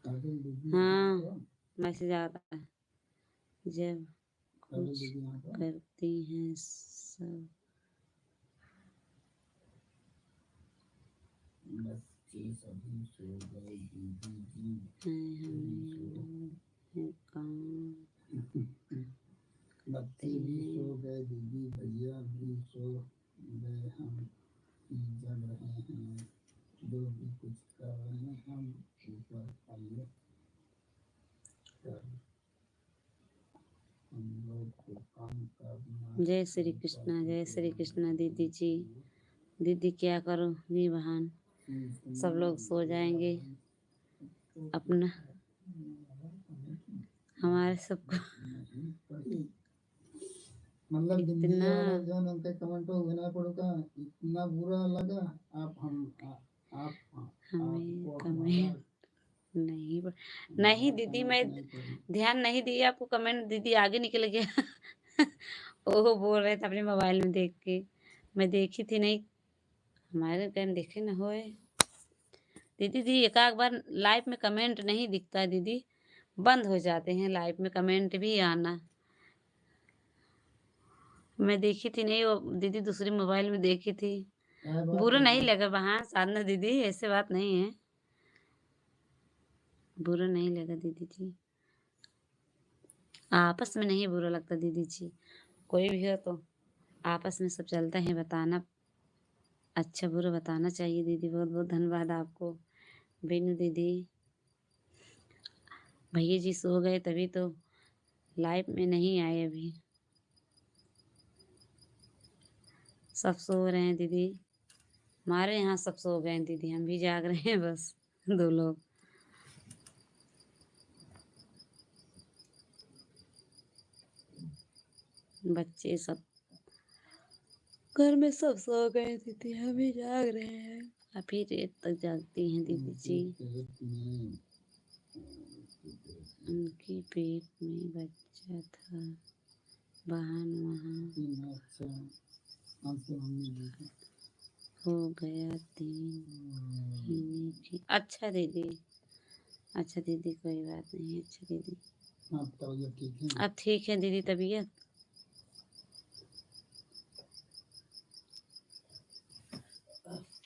काजल दीदी हाँ, मैसेज आता है जब काजल कुछ दीदी यहाँ पर करती हैं सब बच्चे सभी सो गए दीदी जी हैं, हमें लोग हैं काम बच्चे भी सो गए दीदी भैया भी सो गए हम ही जग रहे हैं जो भी कुछ कर रहे हैं हम ऊपर आइए कर हम लोग को काम करना जय श्री कृष्णा, जय श्री कृष्णा दीदी जी। दीदी क्या करोगी बहन? सब लोग सो जाएंगे अपना, हमारे सबको मतलब हिंदी इतना वाला जो उनके कमेंट हो ना पड़ोगा इतना बुरा लगा आप आप हमें आपको कमेंट नहीं दीदी, मैं ध्यान नहीं दी आपको कमेंट, दीदी आगे निकल गया वो बोल रहे थे अपने मोबाइल में देख के, मैं देखी थी नहीं, हमारे कहीं देखे न होए। दीदी जी एक आध बार लाइव में कमेंट नहीं दिखता है दीदी, बंद हो जाते हैं लाइव में कमेंट भी आना। मैं देखी थी नहीं, वो दीदी दूसरी मोबाइल में देखी थी। बुरा नहीं लगा बहन साधना दीदी, ऐसे बात नहीं है, बुरा नहीं लगा दीदी जी, आपस में नहीं बुरा लगता दीदी जी, कोई भी हो तो आपस में सब चलता है, बताना अच्छा बुरा बताना चाहिए दीदी। बहुत बहुत धन्यवाद आपको बीनू दीदी। भैया जी सो गए तभी तो लाइव में नहीं आए अभी, सब सो रहे हैं दीदी, हमारे यहाँ सब सो गए हैं दीदी, हम भी जाग रहे हैं बस दो लोग। बच्चे सब घर में सब सो गए दीदी, हम भी जाग रहे हैं, अभी रेत तक जागती हैं दीदी जी। उनके पेट में बच्चा था बहन, वहाँ हो गया 3 महीने की। अच्छा दीदी, अच्छा दीदी कोई बात नहीं, अच्छा दीदी अब ठीक है दीदी तबीयत।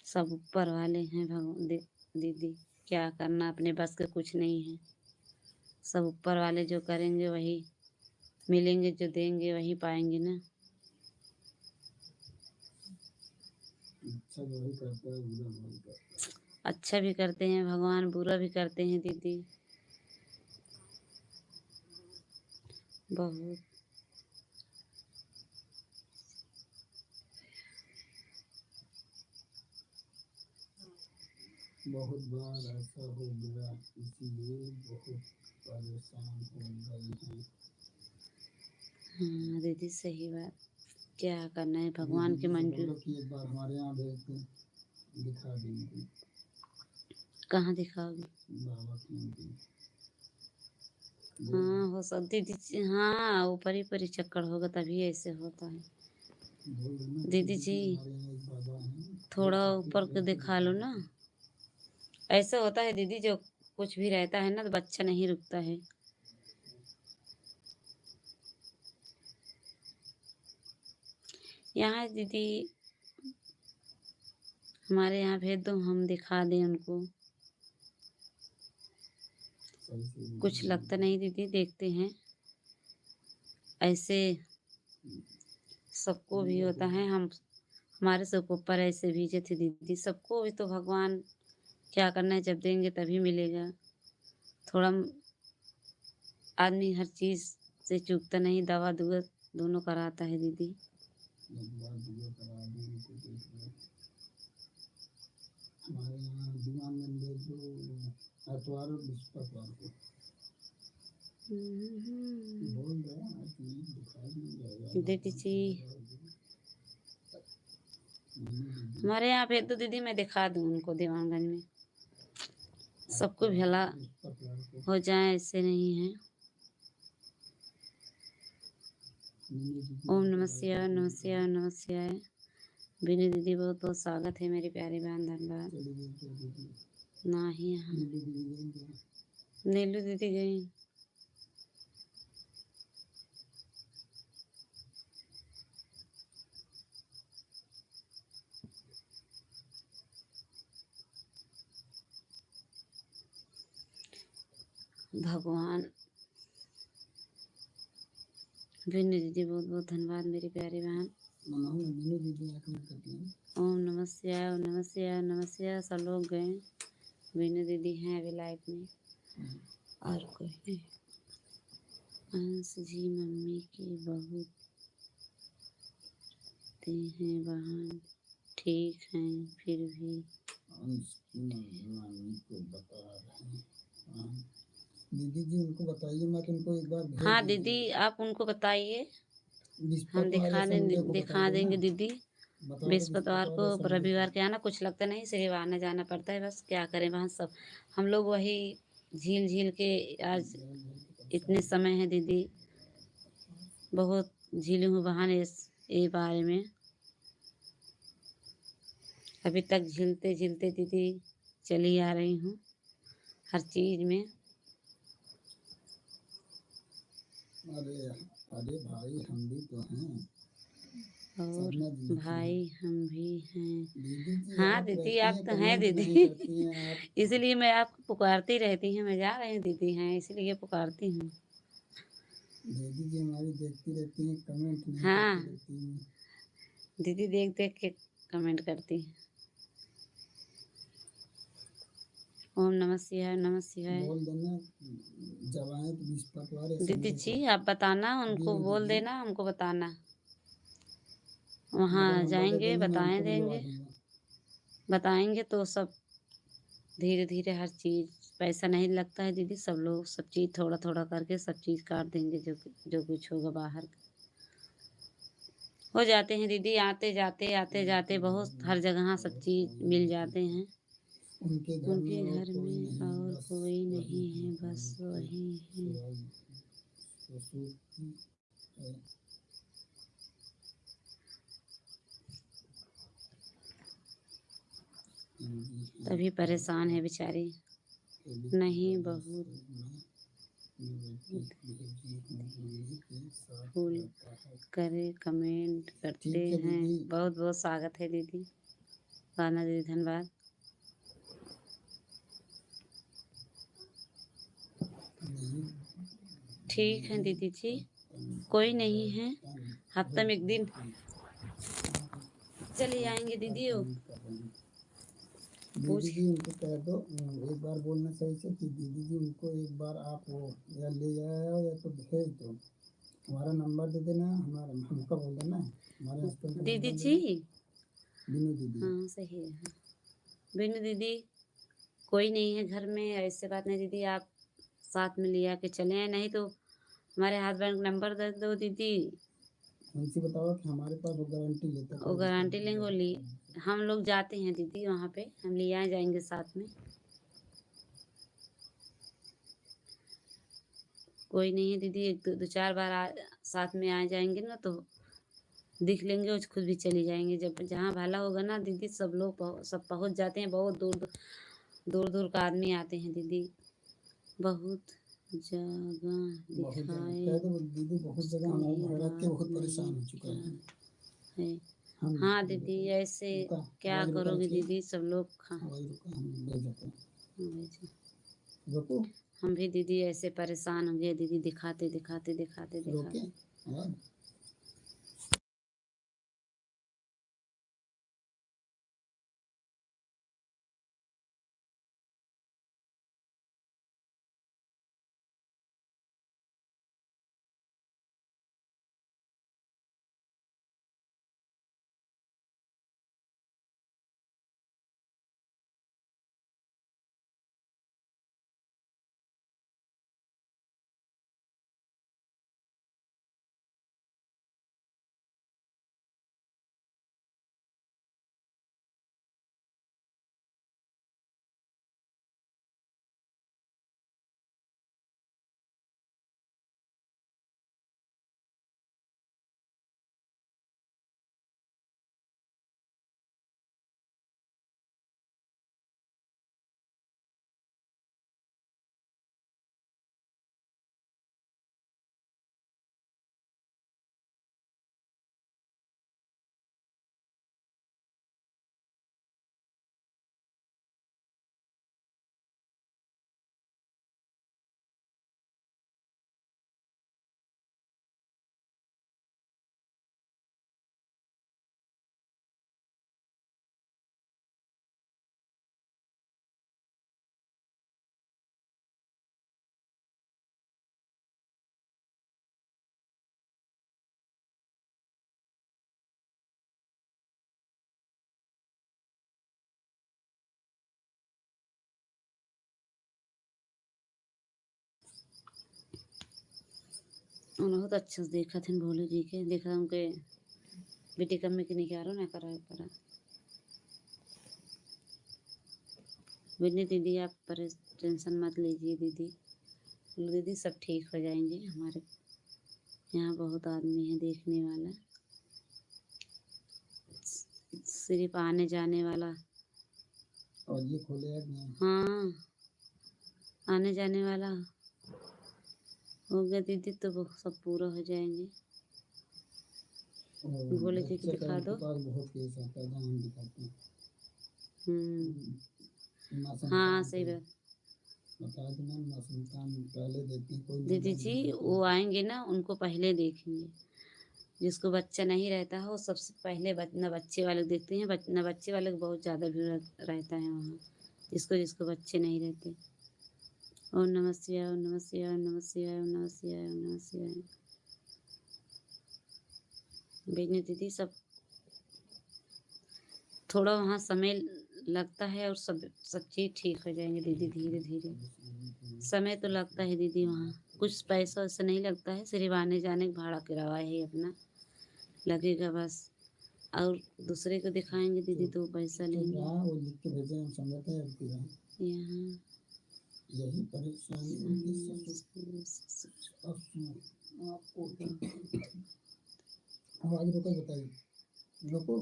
सब ऊपर वाले हैं भगवान दीदी, क्या करना अपने बस के कुछ नहीं है, सब ऊपर वाले जो करेंगे वही मिलेंगे, जो देंगे वही पाएंगे ना। अच्छा भी करते हैं भगवान, बुरा भी करते हैं दीदी, बहुत बहुत बार ऐसा हो गया इसलिए बहुत परेशान हो गई है। हाँ दीदी सही बात, क्या करना है भगवान की मंजूर। एक बार हमारे यहाँ भेज के दिखा देंगे। कहाँ दिखाओगे? बाबा की हाँ हो सब दीदी, हाँ ऊपर ही चक्कर होगा तभी ऐसे होता है दीदी जी, थोड़ा ऊपर को दिखा लो ना। ऐसा होता है दीदी, जो कुछ भी रहता है ना तो बच्चा नहीं रुकता है। यहाँ दीदी हमारे यहाँ भेज दो, हम दिखा दें उनको। कुछ लगता नहीं दीदी, देखते हैं, ऐसे सबको भी होता है, हम हमारे सब ऊपर ऐसे भेजे थे दीदी, सबको भी तो भगवान क्या करना है, जब देंगे तभी मिलेगा। थोड़ा आदमी हर चीज़ से चूकता नहीं, दवा दुआ दोनों कराता है दीदी। हमारे यहाँ दिमाग में ले जो अतवार और बृहस्पतिवार को बोल रहे हैं दिखाई नहीं जाएगा। दीदी जी हमारे यहाँ पे तो दीदी मैं दिखा दूँ उनको दीवानगंज में, सबको भला हो जाए, ऐसे नहीं है। ओम नमः शिवाय, नमः शिवाय, नमः शिवाय। बिनी दीदी बहुत बहुत स्वागत है मेरी प्यारी बहन, धन्यवाद। ना ही यहाँ नीलू दीदी गई। भगवान बिनी दीदी बहुत बहुत धन्यवाद मेरी प्यारी बहन। ओम नमः शिवाय, ओम नमः शिवाय, नमः शिवाय। सब लोग गए, बिनी दीदी हैं अभी लाइफ में और कोई नहीं। अंश जी मम्मी की बहुत हैं बहन, ठीक हैं फिर भी। दीदी जी उनको बताइए, मैं उनको एक बार हाँ दीदी आप उनको बताइए, हम दिखा देंगे दीदी। बृहस्पतिवार को रविवार के आना, कुछ लगता नहीं, सिर्फ आना जाना पड़ता है बस। क्या करें वहाँ सब हम लोग वही झील झील के आज इतने समय है दीदी, बहुत झीली हूँ बहाने ये बारे में। अभी तक झीलते झीलते दीदी चली आ रही हूँ हर चीज़ में। अरे अरे भाई हम भी तो हैं और भाई हम भी हैं। हाँ हाँ दीदी आप तो हैं दीदी इसलिए मैं आपको पुकारती रहती हूँ, मैं जा रही हूँ दीदी हैं इसलिए पुकारती हूँ। दीदी जी हमारी देखती रहती हैं, कमेंट नहीं हाँ करती रहती हैं। दीदी देख देख के कमेंट करती हैं। ओम नमः शिवाय, नमः शिवाय। बोल देना जब आए तो बृहस्पतिवार दीदी जी आप बताना उनको, बोल देना हमको बताना, वहाँ जाएंगे बताएं देंगे, बताएंगे तो सब धीरे धीरे हर चीज़। पैसा नहीं लगता है दीदी, सब लोग सब चीज़ थोड़ा थोड़ा करके सब चीज़ काट देंगे, जो कुछ होगा बाहर हो जाते हैं दीदी। आते जाते बहुत हर जगह सब चीज़ मिल जाते हैं। उनके घर में और कोई नहीं है, बस वही है। तभी परेशान है बेचारी, नहीं बहुत फूल करे कमेंट करते हैं। बहुत बहुत स्वागत है दीदी, गाना दीदी धन्यवाद। ठीक है दीदी जी, कोई नहीं है, हफ्ते में एक दिन चले आएंगे दीदी। दीदी जी उनको कह दो एक बार बोलना सही से कि दीदी जी उनको एक बार आप वो या ले जाओ या तो भेज दो, हमारा नंबर दे देना, हमारा हमका बोल देना हमारे हस्बैंड का दीदी जी। बिनू दीदी हाँ सही है, बिनू दीदी कोई नहीं है घर में, ऐसे बात नहीं दीदी, आप साथ में लिया के चले हैं, नहीं तो हमारे हस्बैंड का नंबर दे दो दीदी। उनसे बताओ कि हमारे पास वो गारंटी लेता है, वो गारंटी लेंगे, वो ली हम लोग जाते हैं दीदी वहाँ पे, हम ले आए जाएंगे साथ में। कोई नहीं है दीदी, एक दो चार बार साथ में आ जाएंगे ना तो दिख लेंगे और खुद भी चली जाएंगे। जब जहाँ भला होगा ना दीदी सब लोग सब पहुँच जाते हैं, बहुत दूर दूर दूर का आदमी आते हैं दीदी। बहुत जगह दिखाए दीदी, बहुत जगह बहुत परेशान हो चुका है। हाँ दीदी ऐसे क्या करोगे दीदी, सब लोग हम भी दीदी ऐसे परेशान हो गए दीदी, दिखाते दिखाते दिखाते दिखाते। बहुत अच्छा से देखा थे भोले जी के, देखा उनके बेटी कम्मी के निकारो ना करा करा। बिन्नी दीदी आप टेंशन मत लीजिए दीदी, दीदी सब ठीक हो जाएंगे। हमारे यहाँ बहुत आदमी है देखने वाला, सिर्फ आने जाने वाला। और ये खोले हैं? हाँ, आने जाने वाला हो गया दीदी, तो वो सब पूरा हो जाएंगे। भोले जी को दिखा दो। बहुत केस आता है, हम दिखाते हैं। हाँ सही बात। बता देना, पहले देखते कोई दीदी जी वो आएंगे ना, उनको पहले देखेंगे। जिसको बच्चा नहीं रहता है वो सबसे पहले न बच्चे वाले देखते हैं, न बच्चे वाले को बहुत ज़्यादा भीड़ रहता है वहाँ, जिसको जिसको बच्चे नहीं रहते। ओम नमः शिवाय, ओम नमः शिवाय, ओम नमः शिवाय, ओम नमः शिवाय, ओम नमः शिवाय। बेचने दीदी सब थोड़ा वहाँ समय लगता है और सब चीज़ ठीक हो जाएंगे दीदी, धीरे धीरे। समय तो लगता है दीदी, वहाँ कुछ पैसा वैसा नहीं लगता है, सिर्फ आने जाने का भाड़ा किराया ही अपना लगेगा बस। और दूसरे को दिखाएंगे दीदी तो पैसा लेंगे। यहाँ यही परेशानी आपको। आवाज रोको, बताइए रोको।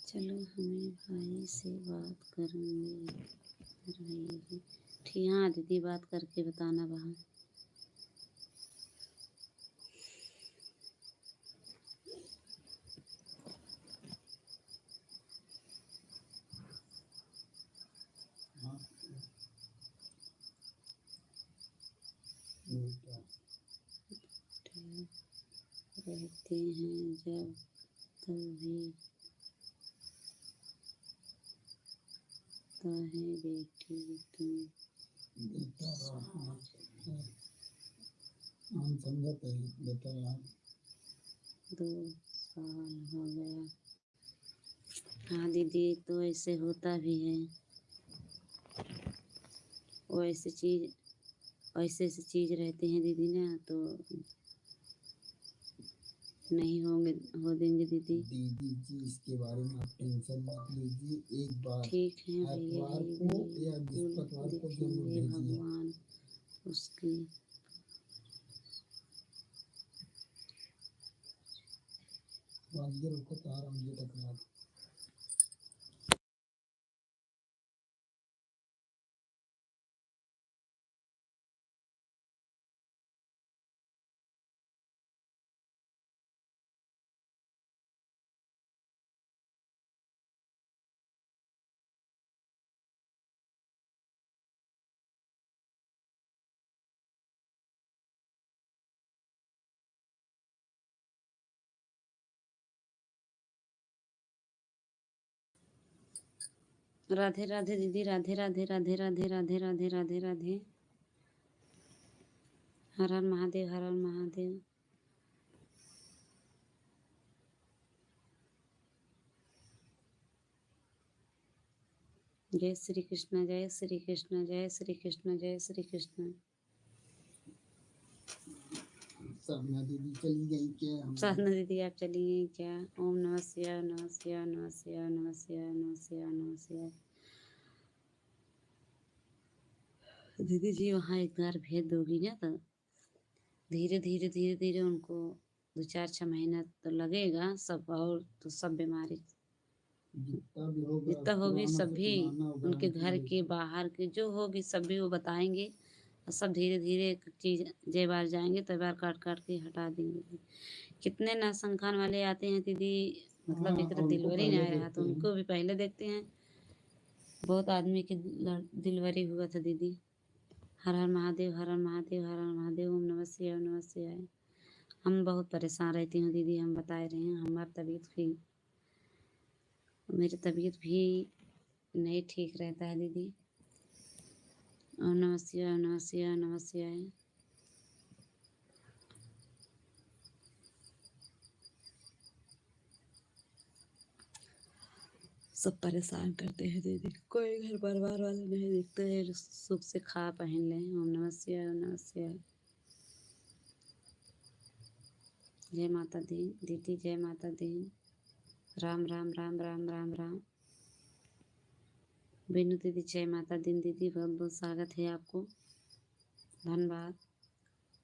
चलो हमें भाई से बात करेंगे। ठीक, हाँ दीदी बात करके बताना वहाँ। रहते हैं जब तभी है बेटी तुम। हम समझते हैं बेटा, 2 साल हो गया। हाँ दीदी तो ऐसे होता भी है, वो ऐसी चीज़ रहते हैं दीदी ना, तो नहीं होंगे, हो देंगे दीदी। दीदी जी इसके बारे में आप टेंशन मत लीजिए, एक बार ठीक है भैया को या बृहस्पतिवार को जरूर भेजिए। भगवान उसकी वाजियर को तार मुझे टकरा। राधे राधे दीदी, राधे राधे राधे राधे राधे राधे राधे राधे। हर हर महादेव, हर हर महादेव। जय श्री कृष्ण, जय श्री कृष्ण, जय श्री कृष्ण, जय श्री कृष्ण। साधना दीदी चली गई क्या? साधना दीदी आप चली गई क्या? ओम नमः शिवाय, नमः शिवाय, नमः शिवाय, नमः शिवाय, नमः शिवाय, नमः शिवाय। दीदी जी वहाँ एक बार भेज दोगी ना, तो धीरे धीरे धीरे धीरे उनको 2-4-6 महीना तो लगेगा, सब और तो सब बीमारी भी होगा, जितना होगी पुराना से सभी पुराना होगा, उनके हमको घर भी के बाहर के जो होगी सभी वो बताएंगे और सब धीरे धीरे एक चीज़ जय बार जाएंगे तो बार काट काट के हटा देंगे। कितने नासंखान वाले आते हैं दीदी, मतलब हाँ, एक और उनको दिलवरी पहले नहीं आ रहा तो देखते हैं। उनको भी पहले देखते हैं। बहुत आदमी की दिलवरी हुआ था दीदी। हर हर महादेव, हर हर महादेव, हर हर महादेव, ओम नमः शिवाय, ओम नमः शिवाय। हम बहुत परेशान रहती हूँ दीदी, हम बता रहे हैं। हमारी तबीयत भी, मेरी तबीयत भी नहीं ठीक रहता है दीदी। ओम नमः शिवाय, ओम नमः शिवाय, ओम नमः शिवाय। सब परेशान करते हैं दीदी, कोई घर परिवार वाले नहीं देखते हैं, सुख से खा पहन लें। ओम नमः शिवाय, ओम नमः शिवाय। जय माता दी दीदी, जय माता दी। राम राम राम राम राम राम। बीनू दीदी जय माता दी दीदी, बहुत बहुत स्वागत है आपको, धन्यवाद।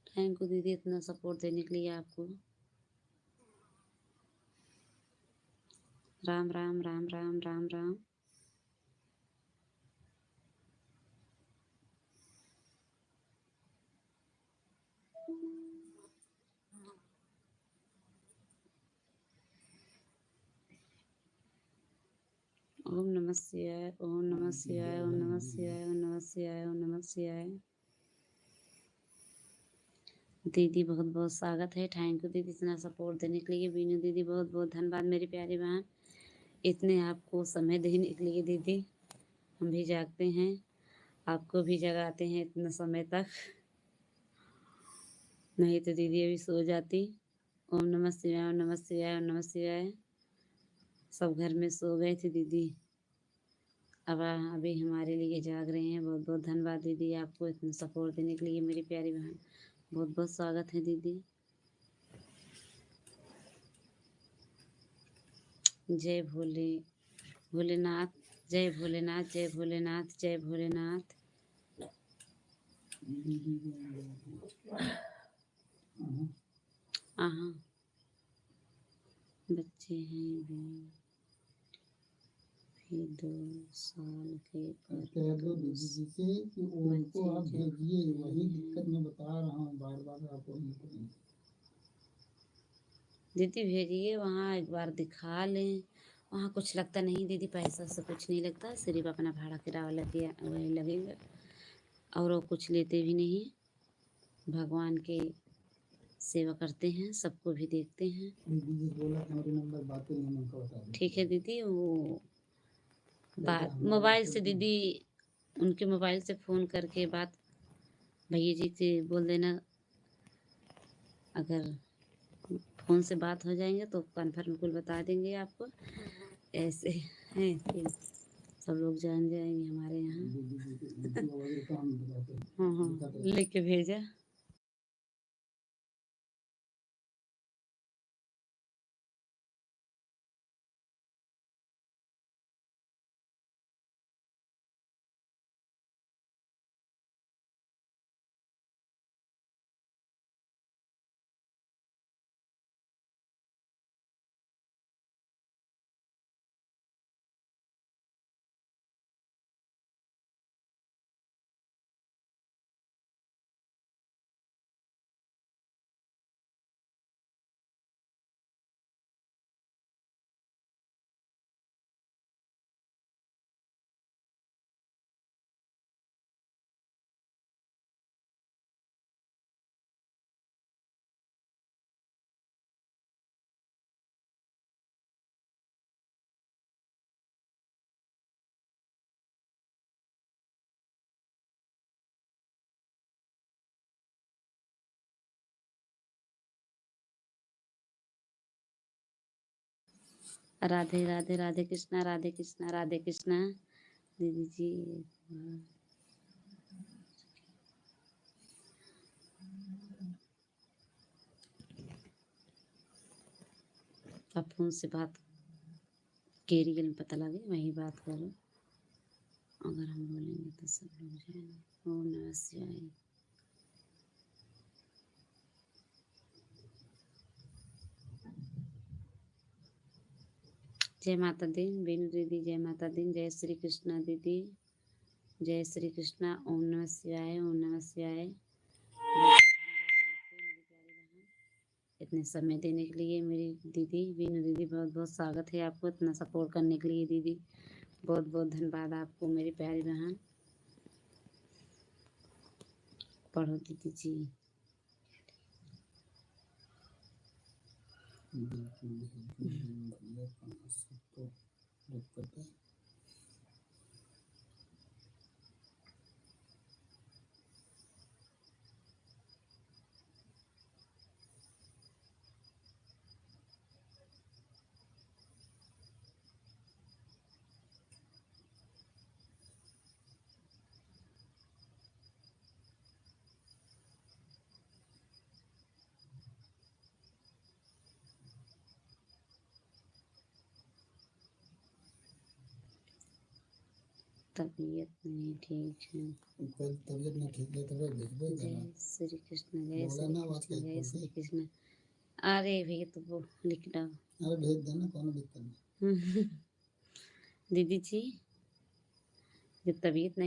थैंक यू दीदी इतना सपोर्ट देने के लिए आपको। राम राम राम राम राम राम। ओम नमः शिवाय, ओम नमः शिवाय, ओम नमः शिवाय, ओम नमः शिवाय, ओम नमः शिवाय। दीदी बहुत बहुत स्वागत है, थैंक यू दीदी इतना सपोर्ट देने के लिए। बीनू दीदी बहुत बहुत धन्यवाद मेरी प्यारी बहन, इतने आपको समय देने के लिए दीदी। हम भी जागते हैं, आपको भी जगाते हैं इतना समय तक, नहीं तो दीदी अभी सो जाती। ओम नमः शिवाय, ओम नमः शिवाय, ओम नमः शिवाय। सब घर में सो गए थे दीदी, अब अभी हमारे लिए जाग रहे हैं। बहुत बहुत धन्यवाद दीदी आपको इतना सपोर्ट देने के लिए मेरी प्यारी बहन, बहुत बहुत स्वागत है दीदी। जय भोलेनाथ, जय भोलेनाथ, जय भोलेनाथ, जय भोलेनाथ। हाँ, बच्चे हैं भी 2 साल के पर कह दो दीदी जी से कि उनको आप भेजिए, वही दिक्कत मैं बता रहा हूँ, बार बार आप वही करें। दीदी भेजिए, वहाँ एक बार दिखा लें। वहाँ कुछ लगता नहीं दीदी, पैसा से कुछ नहीं लगता, सिर्फ अपना भाड़ा किराया लगे वही लगेगा, और वो कुछ लेते भी नहीं। भगवान के सेवा करते हैं, सबको भी देखते हैं। दीदी जी बोला हमारे नंबर बातें नहीं, उनको बता दें। ठीक है दीदी, वो बात हमारा मोबाइल से तो- दीदी, उनके मोबाइल से फ़ोन करके बात भैया जी से बोल देना। अगर फ़ोन से बात हो जाएंगे तो कन्फर्म बिल्कुल बता देंगे आपको। ऐसे हैं कि सब लोग जान जाएंगे हमारे यहाँ। दीदी जी के उनकी मोबाइल का हम बताते हैं। हाँ हाँ, लेके भेजा। राधे राधे, राधे कृष्णा, राधे कृष्णा, राधे कृष्णा। दीदी जी आप फ़ोन से बात के रियल में पता लगे वही बात करो। अगर हम बोलेंगे तो सब लोग जाएंगे। ओम नमः शिवाय। जय माता दी बीनू दीदी, जय माता दी, जय श्री कृष्णा दीदी, जय श्री कृष्णा। ओम नमः शिवाय, ओम नमः शिवाय। इतने समय देने के लिए मेरी दीदी बीनू दीदी, बहुत बहुत स्वागत है आपको। इतना सपोर्ट करने के लिए दीदी, बहुत बहुत धन्यवाद आपको मेरी प्यारी बहन। पढ़ो दीदी जी। बिल्कुल भैया, कहाँ से तो दिक्कत है। तबीयत नहीं ठीक है। कोई तबीयत नहीं ठीक है तो वो भेज दो जय करना। श्री कृष्ण, जय बोला श्री ना बात कृष्ण, कहीं जय खोल श्री के। कृष्ण। अरे भैया तो वो लिख डाओ। अरे भेज देना, कोनो दिक्कत नहीं। दीदी जी, जब तबीयत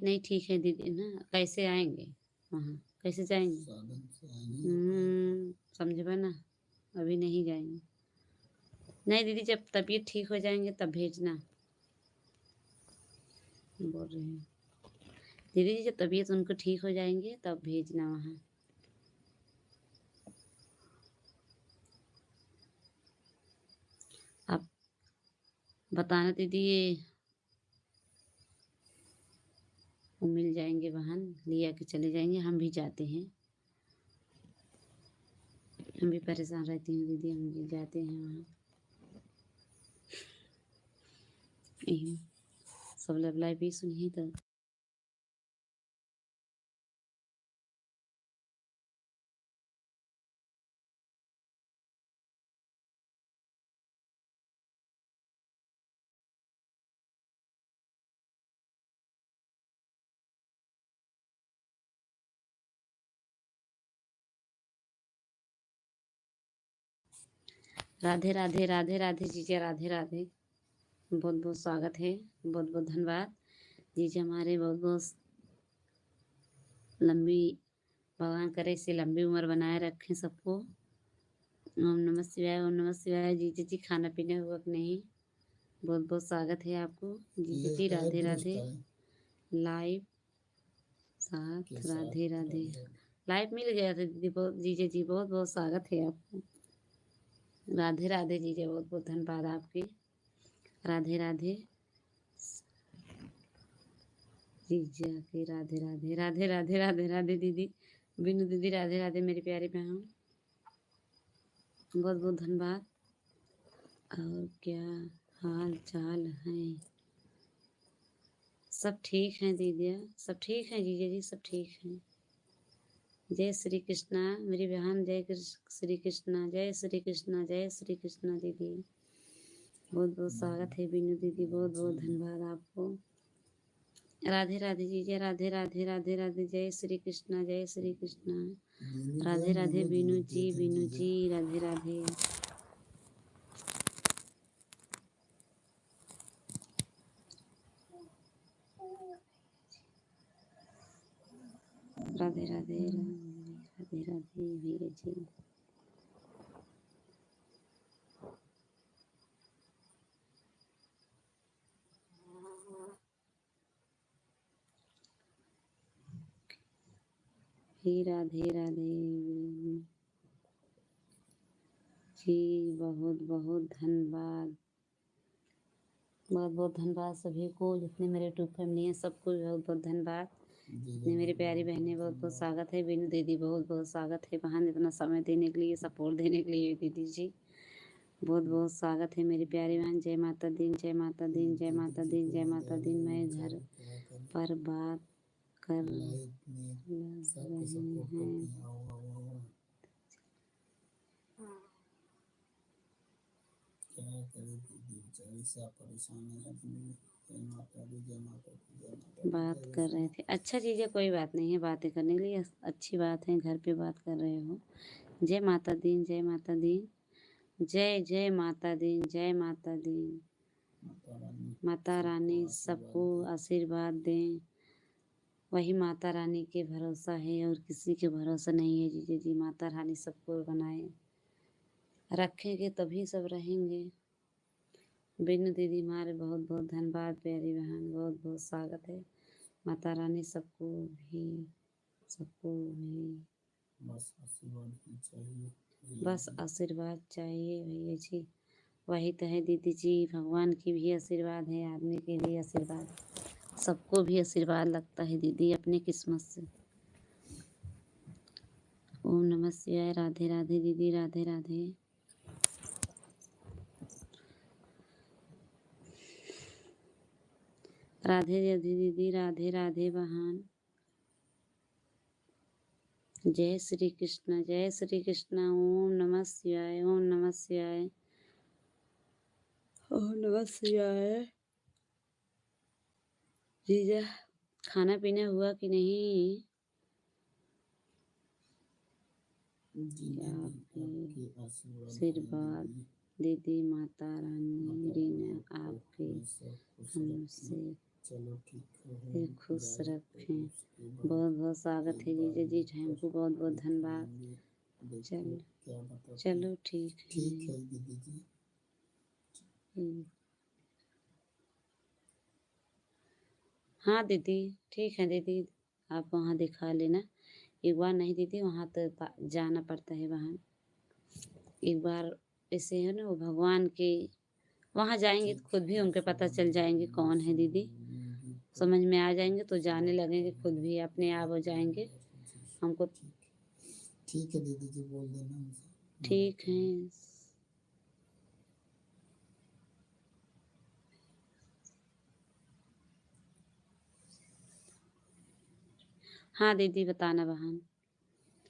नहीं ठीक है दीदी ना, कैसे आएंगे वहाँ, कैसे जाएंगे? साधन से आएंगे। समझबा ना, अभी नहीं जाएंगे। नहीं दीदी, जब तबीयत ठीक हो जाएंगे तब भेजना, बोल रहे हैं दीदी जी। जब तबीयत उनको ठीक हो जाएंगे तब भेजना वहाँ। आप बताना दीदी, ये वो मिल जाएंगे वाहन, लिया के चले जाएंगे। हम भी जाते हैं, हम भी परेशान रहती हैं दीदी, हम भी जाते हैं वहाँ। यही सब लोग लाइव भी सुनिए तो। राधे राधे, राधे राधे जीजा, राधे राधे। बहुत बहुत स्वागत है, बहुत बहुत धन्यवाद जीजा हमारे। बहुत बहुत लंबी, भगवान करे से लंबी उम्र बनाए रखें सबको। ओम नमः शिवाय, ओम नमः शिवाय। जीजा जी खाना पीना हुआ कि नहीं? बहुत बहुत स्वागत है आपको जीजा जी, राधे राधे। लाइव साथ, राधे राधे। लाइव मिल गया था दीदी, बहुत जीजा जी, बहुत बहुत स्वागत है आपको। राधे राधे जीजा, बहुत बहुत धन्यवाद आपके। राधे राधे जीजा के, राधे राधे, राधे राधे, राधे राधे दीदी बिनु दीदी, राधे राधे मेरी प्यारी बहन, बहुत बहुत धन्यवाद। और क्या हाल चाल है? सब ठीक है दीदिया, सब ठीक है जीजा जी, सब ठीक है। जय श्री कृष्णा मेरी बहन, जय श्री कृष्णा, जय श्री कृष्णा, जय श्री कृष्णा दीदी। बहुत बहुत स्वागत है बीनू दीदी, बहुत बहुत धन्यवाद आपको। राधे राधे जीजा, राधे राधे, राधे राधे। जय श्री कृष्णा, जय श्री कृष्णा। राधे राधे बीनू जी, राधे राधे। राधे राधे, राधे राधे भैया जी। ही राधे राधे जी, बहुत बहुत धन्यवाद, बहुत बहुत धन्यवाद सभी को, जितने मेरे यूट्यूब फैमिली हैं सबको बहुत बहुत धन्यवाद। जितनी मेरी प्यारी बहनें, बहुत बहुत स्वागत है। बीनू दीदी, बहुत बहुत स्वागत है बहन, इतना समय देने के लिए, सपोर्ट देने के लिए दीदी जी, बहुत बहुत स्वागत है मेरी प्यारी बहन। जय माता दी, जय माता दी, जय माता दी, जय माता दी। मैं घर पर बात कर रहे हैं। क्या करे दीदी, बेचारी सा परेशानी है जिंदगी। जय माता दी, जय माता दी, जय माता दी। बात कर रहे थे, अच्छा चीज़ है, कोई बात नहीं है, बातें करने के लिए अच्छी बात है। घर पे बात कर रहे हो। जय माता दी, जय माता दी। जय जय माता दी, जय माता दी। माता रानी सबको आशीर्वाद दें। वही माता रानी के भरोसा है और किसी के भरोसा नहीं है जीजा जी। माता रानी सबको बनाए रखेंगे तभी सब रहेंगे। बिनु दीदी हमारे बहुत बहुत धन्यवाद प्यारी बहन, बहुत बहुत स्वागत है। माता रानी सबको भी बस आशीर्वाद ही चाहिए। बस आशीर्वाद चाहिए भैया जी। वही तो है दीदी जी, भगवान की भी आशीर्वाद है, आदमी के भी आशीर्वाद, सबको भी आशीर्वाद लगता है दीदी अपनी किस्मत से। ओम नमः शिवाय। राधे राधे दीदी, राधे राधे। राधे राधे दीदी, राधे राधे बहन। जय श्री कृष्ण, जय श्री कृष्ण। ओम नमः शिवाय, ओम नमः शिवाय, ओम नमः शिवाय। जीजा खाना पीना हुआ कि नहीं? आपके आशीर्वाद दीदी, माता रानी रीना आपके हमसे खुश रखें। बहुत बहुत स्वागत है जीजा जी, हमको बहुत बहुत धन्यवाद। चलो ठीक है दीदी जी। हाँ दीदी ठीक है दीदी, आप वहाँ दिखा लेना एक बार। नहीं दीदी वहाँ तो जाना पड़ता है वहाँ एक बार। ऐसे है ना वो भगवान के वहाँ जाएंगे तो खुद भी उनके पता चल जाएंगे कौन है दीदी, समझ में आ जाएंगे तो जाने लगेंगे खुद भी, अपने आप हो जाएंगे हमको। ठीक है दीदी जी, बोल देना उनसे। ठीक है। हाँ दीदी बताना बहन।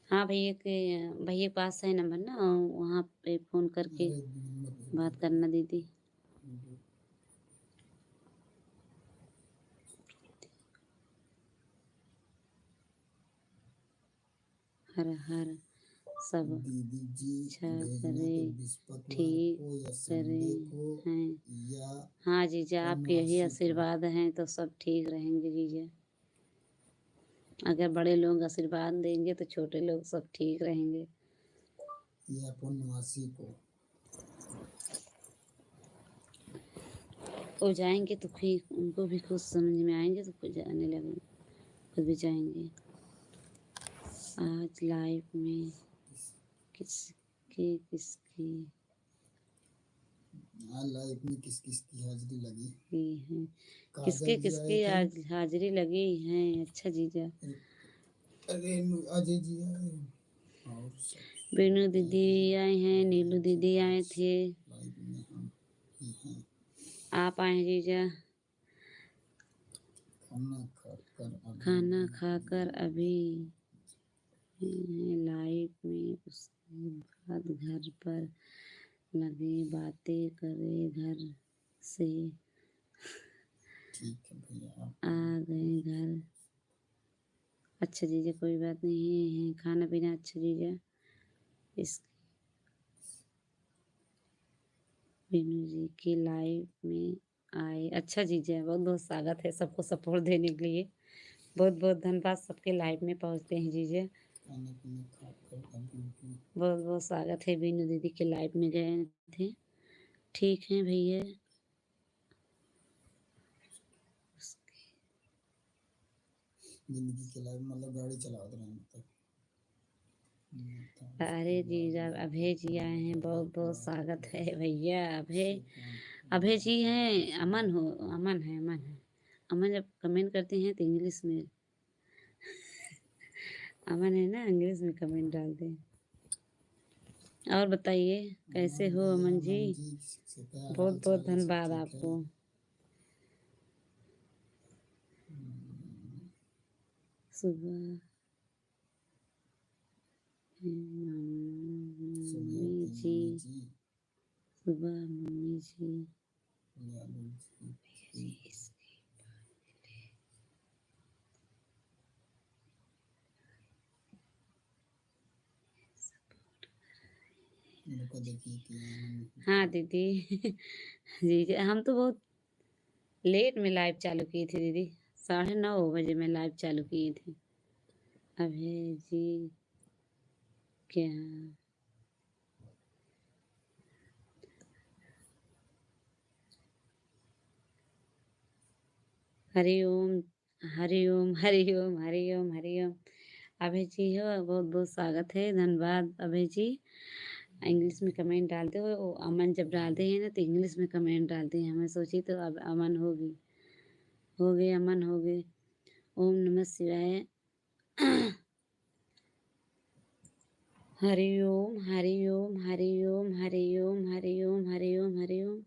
हाँ भैया के पास है नंबर ना, वहाँ पे फ़ोन करके बात करना दीदी। हर हर सब दीदी जी अच्छा भेजना करे, तो बृहस्पतिवार ठीक को या करे संडे को हैं। या हाँ जीजा आपके यही पूर्णमासी को। आशीर्वाद हैं तो सब ठीक रहेंगे जीजा। अगर बड़े लोग आशीर्वाद देंगे तो छोटे लोग सब ठीक रहेंगे। या पूर्णमासी को वो जाएंगे तो फिर उनको भी कुछ समझ में आएंगे तो खुद जाने लगेंगे, खुद भी जाएंगे। आज लाइव में किसकी लाइफ में किस किस की हाजिरी लगी है, काजल जी आए थे। आज हाजिरी लगी है। अच्छा जीजा। रेणु अजय जी आए और सब बीनू दीदी आए हैं, नीलू दीदी आए थे, लाइफ में हम ही हैं। आप आए हैं जीजा। खाना खाकर अभी लाइव में, उसके बाद घर पर लगे बातें करे, घर से ठीक है भैया आ गए घर। अच्छा जीजा कोई बात नहीं है, खाना पीना अच्छा जीजा। इस बीनू जी की लाइव में आए। अच्छा जीजा बहुत बहुत स्वागत है, सबको सपोर्ट देने के लिए बहुत बहुत धन्यवाद। सबके लाइव में पहुंचते हैं जीजा, बहुत बहुत स्वागत है। बीनू दीदी के लाइव में गए थे। ठीक है भैया। जिंदगी के लाइफ मतलब गाड़ी चलाते रहे मतलब। अरे जीजा अभय जी आए हैं, बहुत बहुत स्वागत है भैया। अभय जी हैं। अमन है। अमन जब कमेंट करते हैं तो इंग्लिश में अमन है ना, इंग्लिश में कमेंट डालते हैं। और बताइए कैसे हो अमन जी? बहुत बहुत धन्यवाद आपको। सुबह मम्मी जी, सुबह मम्मी जी सबका देखिए कि हाँ दीदी जी हम तो बहुत लेट में लाइव चालू की थी दीदी, 9:30 बजे मैं लाइव चालू की थी। अभय जी क्या हरिओम हरिओम हरिओम हरिओम हरिओम। अभय जी हो बहुत बहुत स्वागत है, धन्यवाद अभय जी। इंग्लिश में कमेंट डालते हो, वो अमन जब डालते हैं ना तो इंग्लिश में कमेंट डालते हैं, मैं सोची तो अब अमन होगी, हो गए अमन हो गए। ओम नमः शिवाय। हरिओम हरिओम हरिओम हरिओम हरिओम हरिओम हरिओम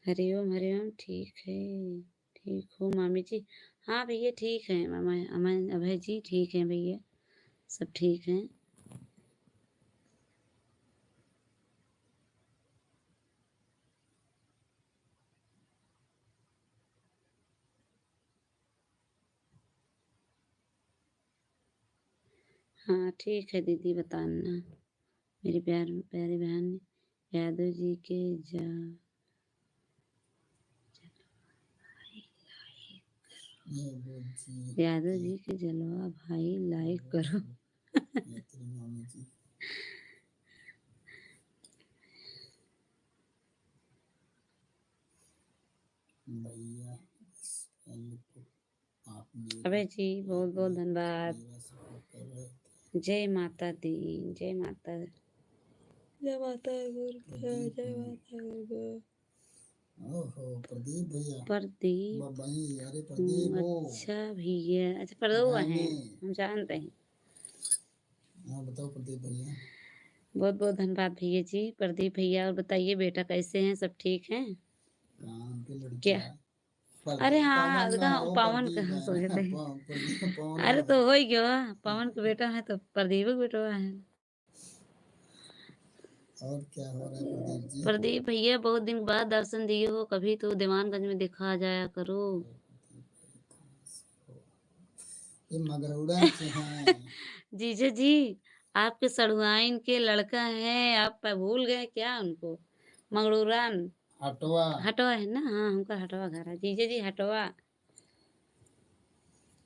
हरिओम हरिओम। ठीक है, ठीक हो मामी जी? हाँ भैया ठीक है, मामा अमन अभय जी ठीक है भैया, सब ठीक हैं। हाँ ठीक है दीदी, बताना मेरी प्यारी बहन यादव जी के जा यादव जी के जलवा भाई लाइक करो। मामी जी भैया आप अभय जी बहुत बहुत धन्यवाद। मेरा सपोर्ट कर रहे थे। जय माता दी, जय माता, जय माता गुरु, जय माता गुरु। ओहो प्रदीप भैया प्रदीप भाई, अरे प्रदीप हो अच्छा भैया, अच्छा प्रदोबा भाई हैं, में हम जानते हैं। हाँ बताओ प्रदीप भैया। बहुत बहुत धन्यवाद भैया जी, प्रदीप भैया। और बताइए बेटा कैसे हैं, सब ठीक हैं काम की क्या? लड़कियां अरे प्रदीप हाँ पवन ना कहाँ हो, पवन प्रदीप कहाँ सोचे है थे। प्रदीप पवन अरे हो। तो हो ही गया, पवन का बेटा है तो प्रदीप का बेटा है। और क्या हो रहा है प्रदीप जी? प्रदीप भैया बहुत दिन बाद दर्शन दिए हो, कभी तो दीवानगंज में दिखा जाया करो। ये मगरौड़ा से हैं। जीजा जी आपके सड़ुआइन के लड़का है, आप भूल गए क्या उनको? मंगरूरान हटवा हटवा है ना, हाँ उनका हटवा घर है जीजा जी, हटवा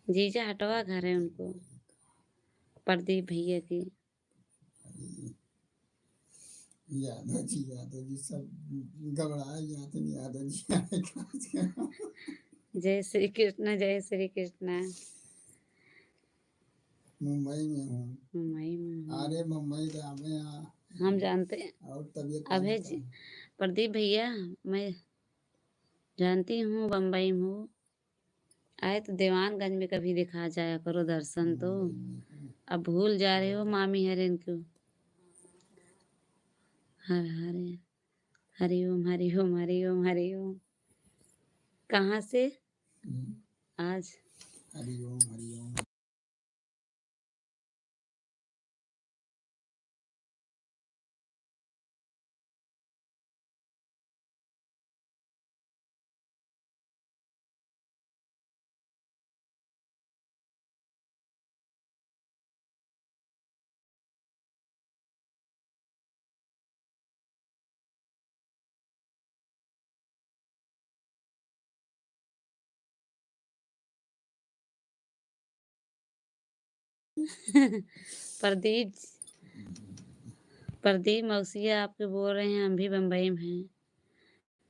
जीजा हटवा घर है उनको, प्रदीप भैया की। यादव जी सब घबराए जाते हैं, यादव जी आए कहाँ से? जय श्री कृष्ण, जय श्री कृष्ण। मुंबई में हूँ। मुंबई में हूँ। अरे मुंबई से हमें यहाँ हम जानते हैं और तबीयत अभय पानी जी। का प्रदीप भैया मैं जानती हूँ, बम्बई में हूँ, आए तो दीवानगंज में कभी दिखा जाया करो दर्शन तो। मुंबई में हूँ। अब भूल जा रहे हो मामी हरेन को। हर हरे हरिओम हरिओम हरिओम हरिओम। कहाँ से आज? हरिओम हरिओम। प्रदीप प्रदीप मौसिया आपके बोल रहे हैं, हम भी बम्बई में हैं,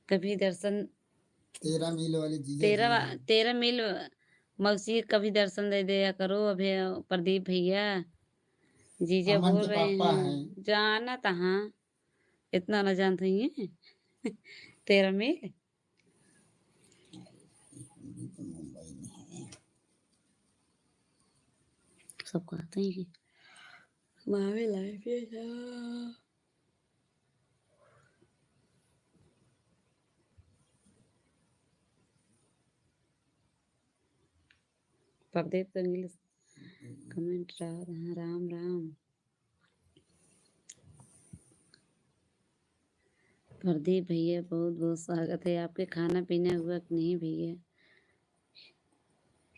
कभी दर्शन 13 मील वाली जीजा जी 13 मील मौसी कभी दर्शन दे दिया करो अभी। प्रदीप भैया जीजा अमन बोल के रहे पापा हैं। हैं, जाना तहाँ इतना न जानते हैं। 13 मील हम भी तो मुंबई में हैं। सब कहते हैं कि मामी लाइफ ये था। प्रदीप तो इंग्लिश कमेंट रहा, राम राम। प्रदीप भैया बहुत बहुत स्वागत है आपके। खाना पीना हुआ कि नहीं भैया?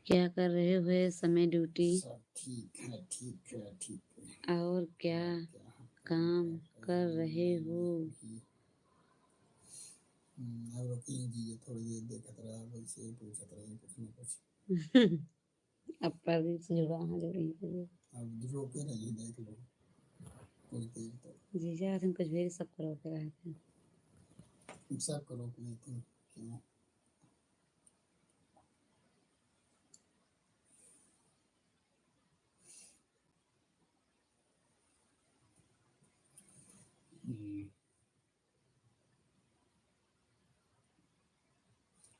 क्या कर रहे हुए समय ड्यूटी? सब ठीक है ठीक है ठीक है। और क्या? और क्या काम कर रहे हो? अब रुकिए जी, ये थोड़ी देर देखत रहा, वैसे ही पूछत रही कुछ न कुछ। अब प्रदीप से जुड़ा हाँ जुड़ी अब रोके रहिए, देख लो कुछ देर तक। जीजा तुम कुछ भी सब करो के रहते हैं। सब करो कि नहीं तुम क्यों?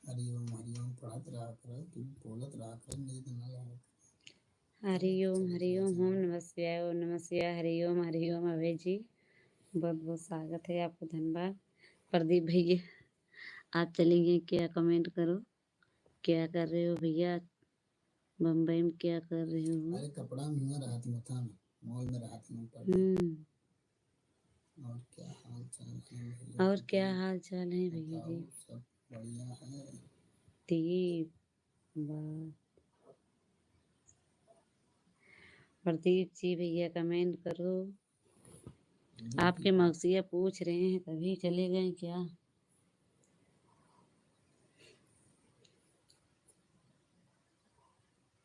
हरिओम हरिओम पढ़त रहा कर, तुम बोलत रहा कर, नींद न आवे। हरिओम हरिओम ओम नमः शिवाय ओम नमः शिवाय हरिओम हरिओम। अभय जी बहुत बहुत स्वागत है आपको, धन्यवाद। प्रदीप भैया आप चलेंगे क्या? कमेंट करो, क्या कर रहे हो भैया? बम्बई में क्या कर रहे हो? अरे कपड़ा में राहत में था, मॉल में राहत में पड़ी। और क्या हाल चाल है भैया? और क्या हाल चाल है भैया जी? सब बढ़िया है। दीप वाह, प्रदीप जी भैया कमेंट करो। आपके मौसिया पूछ रहे हैं तभी चले गए क्या?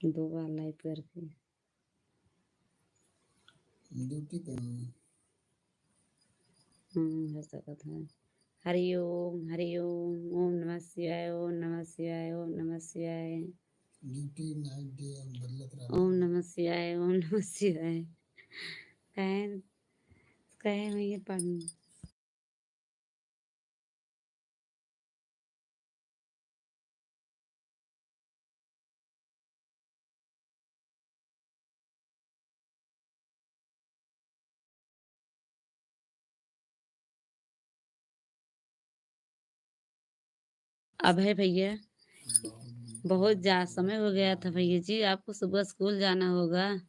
दो बार लाइव करके ड्यूटी पे ऐसा कथा है। हरिओम हरिओम ओम नमः शिवाय ओम नमः शिवाय ओम नमः शिवाय ड्यूटी नाइट डे बदलत रहा। ओम नमः शिवाय ओम नमः शिवाय। कहे कहे भैया पढ़ अभय भैया बहुत जा समय हो गया था भैया जी, आपको सुबह स्कूल जाना होगा।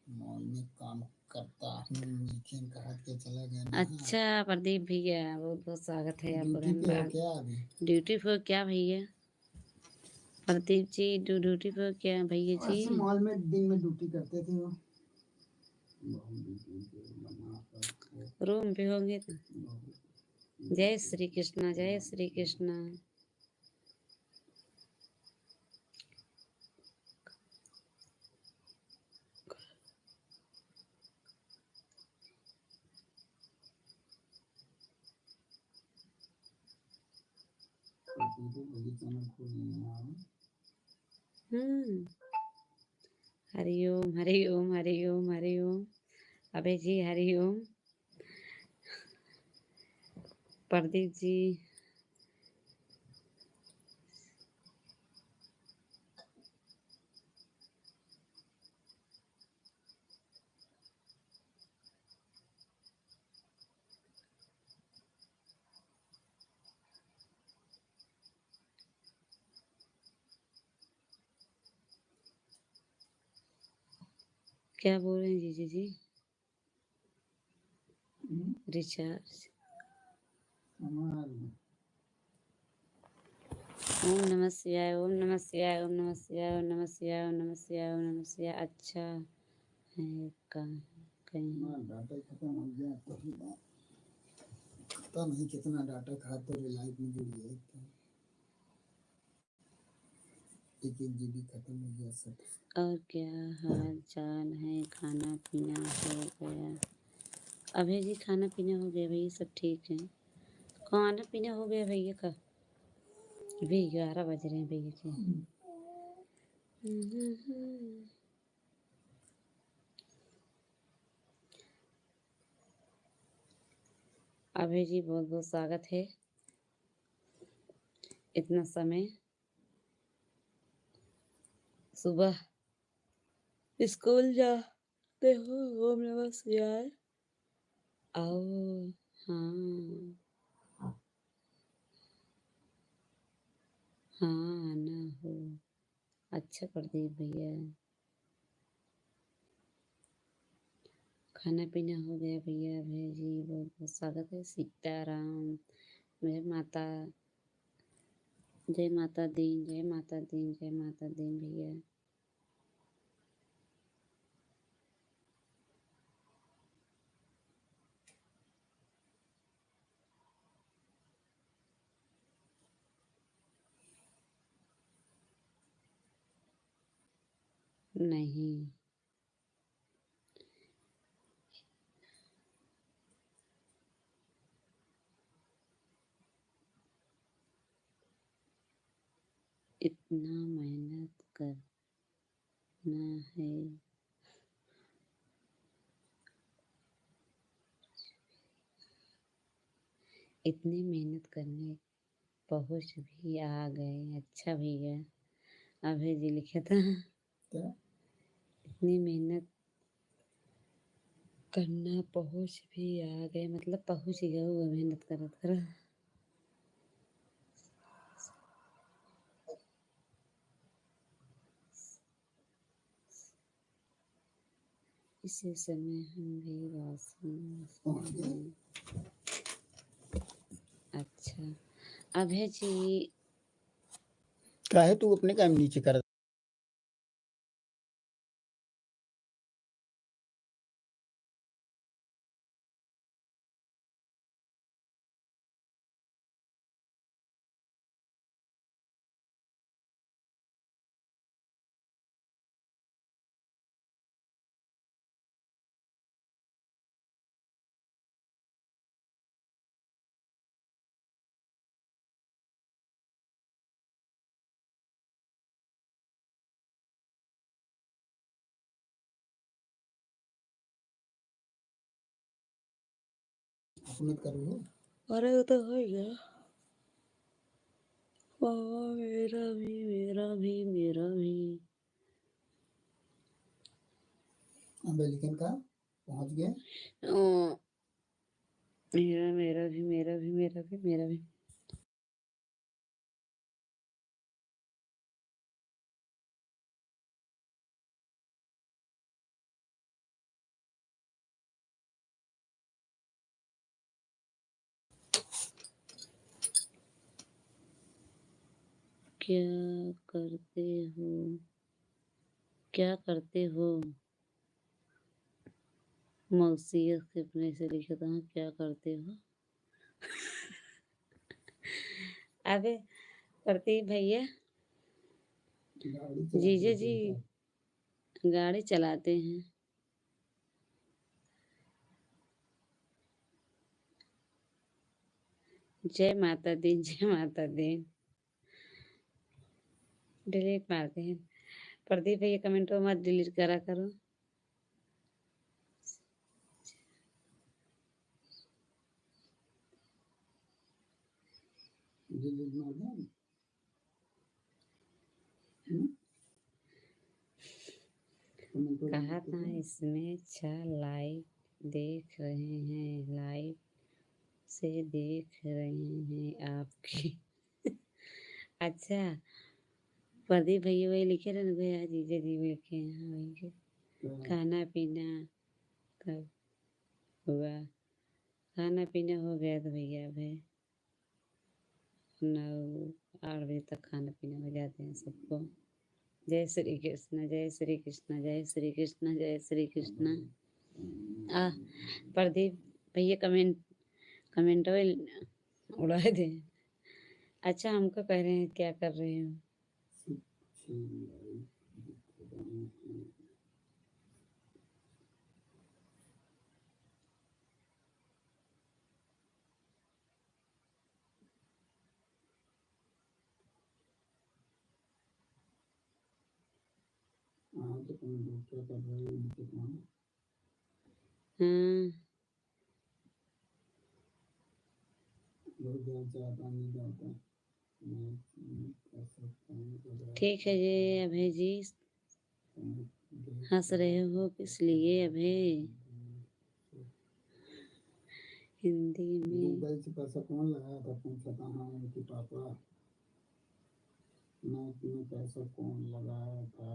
मॉल में काम करता हूँ, लेकिन कहा के चला गया। अच्छा प्रदीप भैया बहुत बहुत स्वागत है आपको, ड्यूटी पे हो धन्यवाद। क्या अभी? ड्यूटी पर क्या भैया? प्रदीप जी ड्यूटी पर क्या भैया जी? मॉल में दिन में ड्यूटी करते थे वो। रूम पे होंगे तो। जय श्री कृष्णा जय श्री कृष्णा। हरिओम हरिओम हरिओम हरिओम। अबे जी हरिओम। प्रदीप जी क्या बोल रहे हैं जीजी जी? रिचार्ज। ओम नमः शिवाय ओम नमः शिवाय ओम नमः शिवाय ओम नमः शिवाय ओम नमः शिवाय ओम नमः शिवाय। अच्छा है कहीं डाटा खत्म हो गया तो पता नहीं कितना डाटा खा तो रिलाइट में जुड़ गया, एक जीबी खत्म हो गया सब। और क्या हाल चाल है? खाना पीना हो गया? अभय जी खाना पीना हो गया भैया? सब ठीक है? खाना पीना हो गया भैया का? अभी 11 बज रहे हैं भैया के। अभय जी बहुत बहुत स्वागत है। इतना समय सुबह स्कूल जाते हो? ओम नमः शिवाय। आओ हाँ हाँ आना हो। अच्छा प्रदीप भैया खाना पीना हो गया भैया? भैया जी बहुत बहुत स्वागत है। सीताराम जय माता जय माता दी जय माता दी जय माता दी भैया। नहीं, इतना मेहनत करना है। इतनी मेहनत करने पहुँच भी आ गए। अच्छा भैया, अभय जी लिखे था। क्या? इतनी मेहनत करना पहुँच भी आ गए, मतलब पहुँच गए वो मेहनत करत कर। इसी समय हम भी पहुंच गए? वासन। अच्छा अभय जी, क्या है तू अपने काम नीचे कर? अपने कर लो। अरे वो तो हो गया। पापा मेरा भी, मेरा भी, मेरा भी। अब लेकिन का पहुंच गए? ओ, मेरा मेरा भी, मेरा भी, मेरा भी, मेरा भी। क्या करते हो? क्या करते हो? मौसी अपने से लिखा था, क्या करते हो? अबे प्रतीक भैया, गाड़ी जीजा चलाते जी थे। गाड़ी चलाते हैं। जय माता दी, जय माता दी। डिलीट मारते हैं। प्रदीप भैया कमेंट मत डिलीट करा करो। डिलीट मार दें? हम्म? कमेंट और कहा लिख था दो। इसमें 6 लाइक देख रहे हैं, लाइव से देख रहे हैं आपकी। अच्छा प्रदीप भैया वही लिखे रहे ना भैया, जीजा जी भी लिखे हैं। हाँ, वही के क्या? खाना पीना कब हुआ? खाना पीना हो गया तो भैया अब है 9-8 बजे तक खाना पीना हो जाते हैं सबको। जय श्री कृष्ण, जय श्री कृष्ण, जय श्री कृष्ण, जय श्री कृष्ण। आ प्रदीप भैया कमेंट उड़ा दे। अच्छा हमको कह रहे हैं क्या कर रहे हो? हाँ तो कमेंट क्या कर रहे हो लिख दो। हाँ लोग बहुत ज़्यादा नहीं जाता। मैं कर सकता हूँ अगर ठीक है जी अभय जी, हंस रहे हो किस लिए अभय? हिंदी में गूगल से पैसा कौन लगाया था पूछा था। हाँ उनके पापा। मैच में पैसा कौन लगाया था?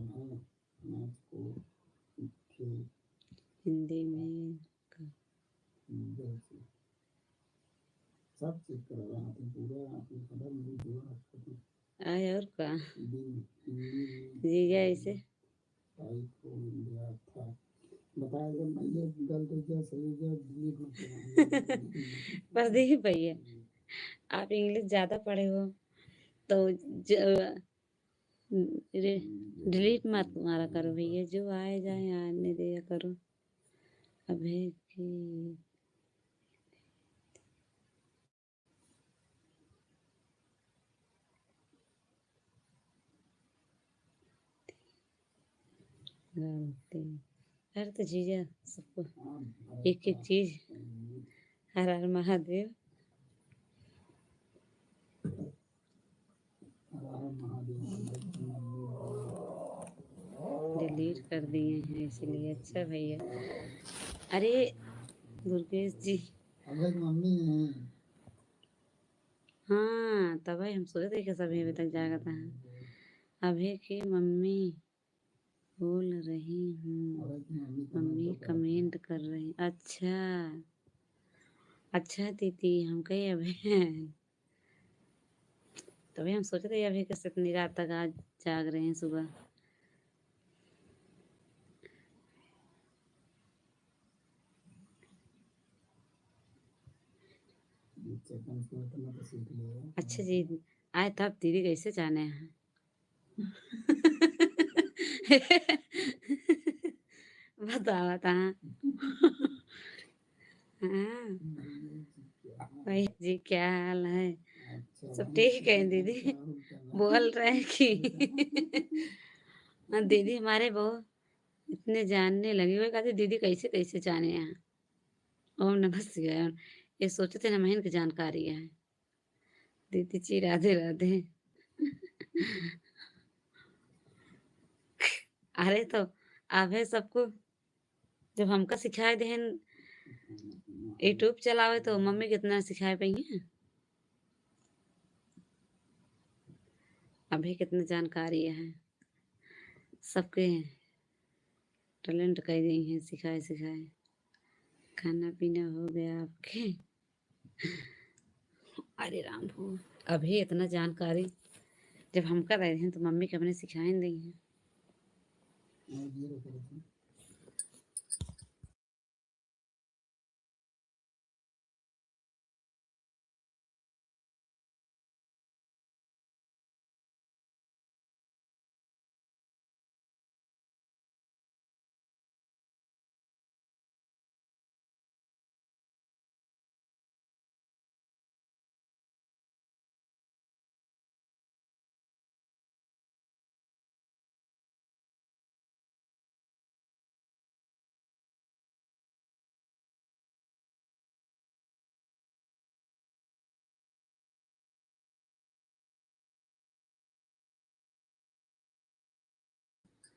मैच को थे हिंदी में गूगल से सब चेक कर रहा था पूरा। आपने खबर नहीं दिया आए और का दिन हिंदी में जीजा ऐसे टाइप हो गया था। बताया जब मैं ये गलत हो गया सही हो गया डिलीट मत करना। प्रदीप भैया आप इंग्लिश ज़्यादा पढ़े हो तो डिलीट मत मारा करो भैया, जो आए जाए आने दिया करो। अभय की गलती। अरे तो जीजा सबको एक एक चीज। हर हर महादेव। डिलीट कर दिए हैं इसलिए। अच्छा भैया। अरे दुर्गेश जी। मम्मी है। हाँ तब हम सोचे थे कि सभी अभी तक जागा था। अभी की मम्मी बोल रही हूँ, मम्मी कमेंट कर रही। अच्छा अच्छा दीदी, हम कहीं अभी तभी हम सोचे थे अभी कैसे इतनी रात तक आज जाग रहे हैं सुबह। अच्छा जी आए तब दीदी कैसे जाने हैं बताओ बता। हाँ भाई जी क्या हाल है? सब ठीक है दीदी। बोल रहे हैं कि हाँ दीदी हमारे बहुत इतने जानने लगे हुए। कहते दीदी कैसे कैसे जाने यहाँ। ओम नमः शिवाय। ये सोचे थे ना महीन की जानकारी है। दीदी जी राधे राधे। अरे तो अब है सबको जब हमका सिखाए दे यूट्यूब चलावे तो मम्मी कितना सिखाए पाई है। अभी कितनी जानकारी है सबके टैलेंट कर गई हैं सिखाए सिखाए। खाना पीना हो गया आपके? अरे राम हो। अभी इतना जानकारी जब हम कर रहे हैं तो मम्मी के अपने सिखाए नहीं हैं।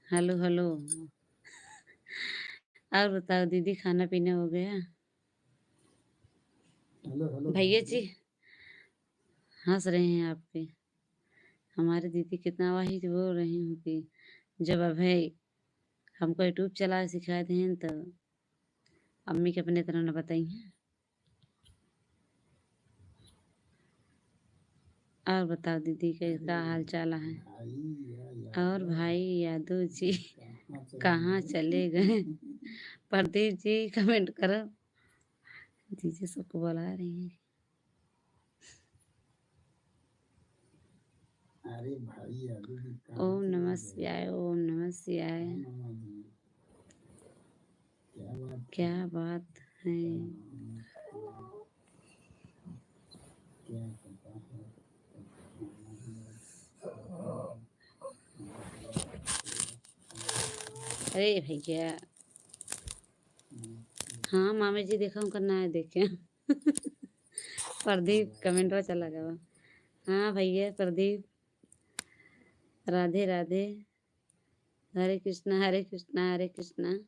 Hello hello. और बताओ दीदी खाना पीना हो गया? भैया जी हंस रहे हैं आप पे। हमारी दीदी कितना वही बोल रही हूँ कि जब अभय हमको यूट्यूब चला सिखाए थे तो अम्मी के अपने तरह न बताई हैं। और बताओ दीदी का हाल चाल है? और भाई यादव जी कहाँ चले गए? प्रदीप जी कमेंट करो। दीदी सबको बुला रही है। ओम नमः शिवाय ओम नमः शिवाय। क्या बात है? अरे भैया हाँ मामी जी देखा हूँ करना है देखे। प्रदीप कमेंट में चला गया। हाँ भैया प्रदीप राधे राधे। हरे कृष्णा हरे कृष्णा हरे कृष्णा।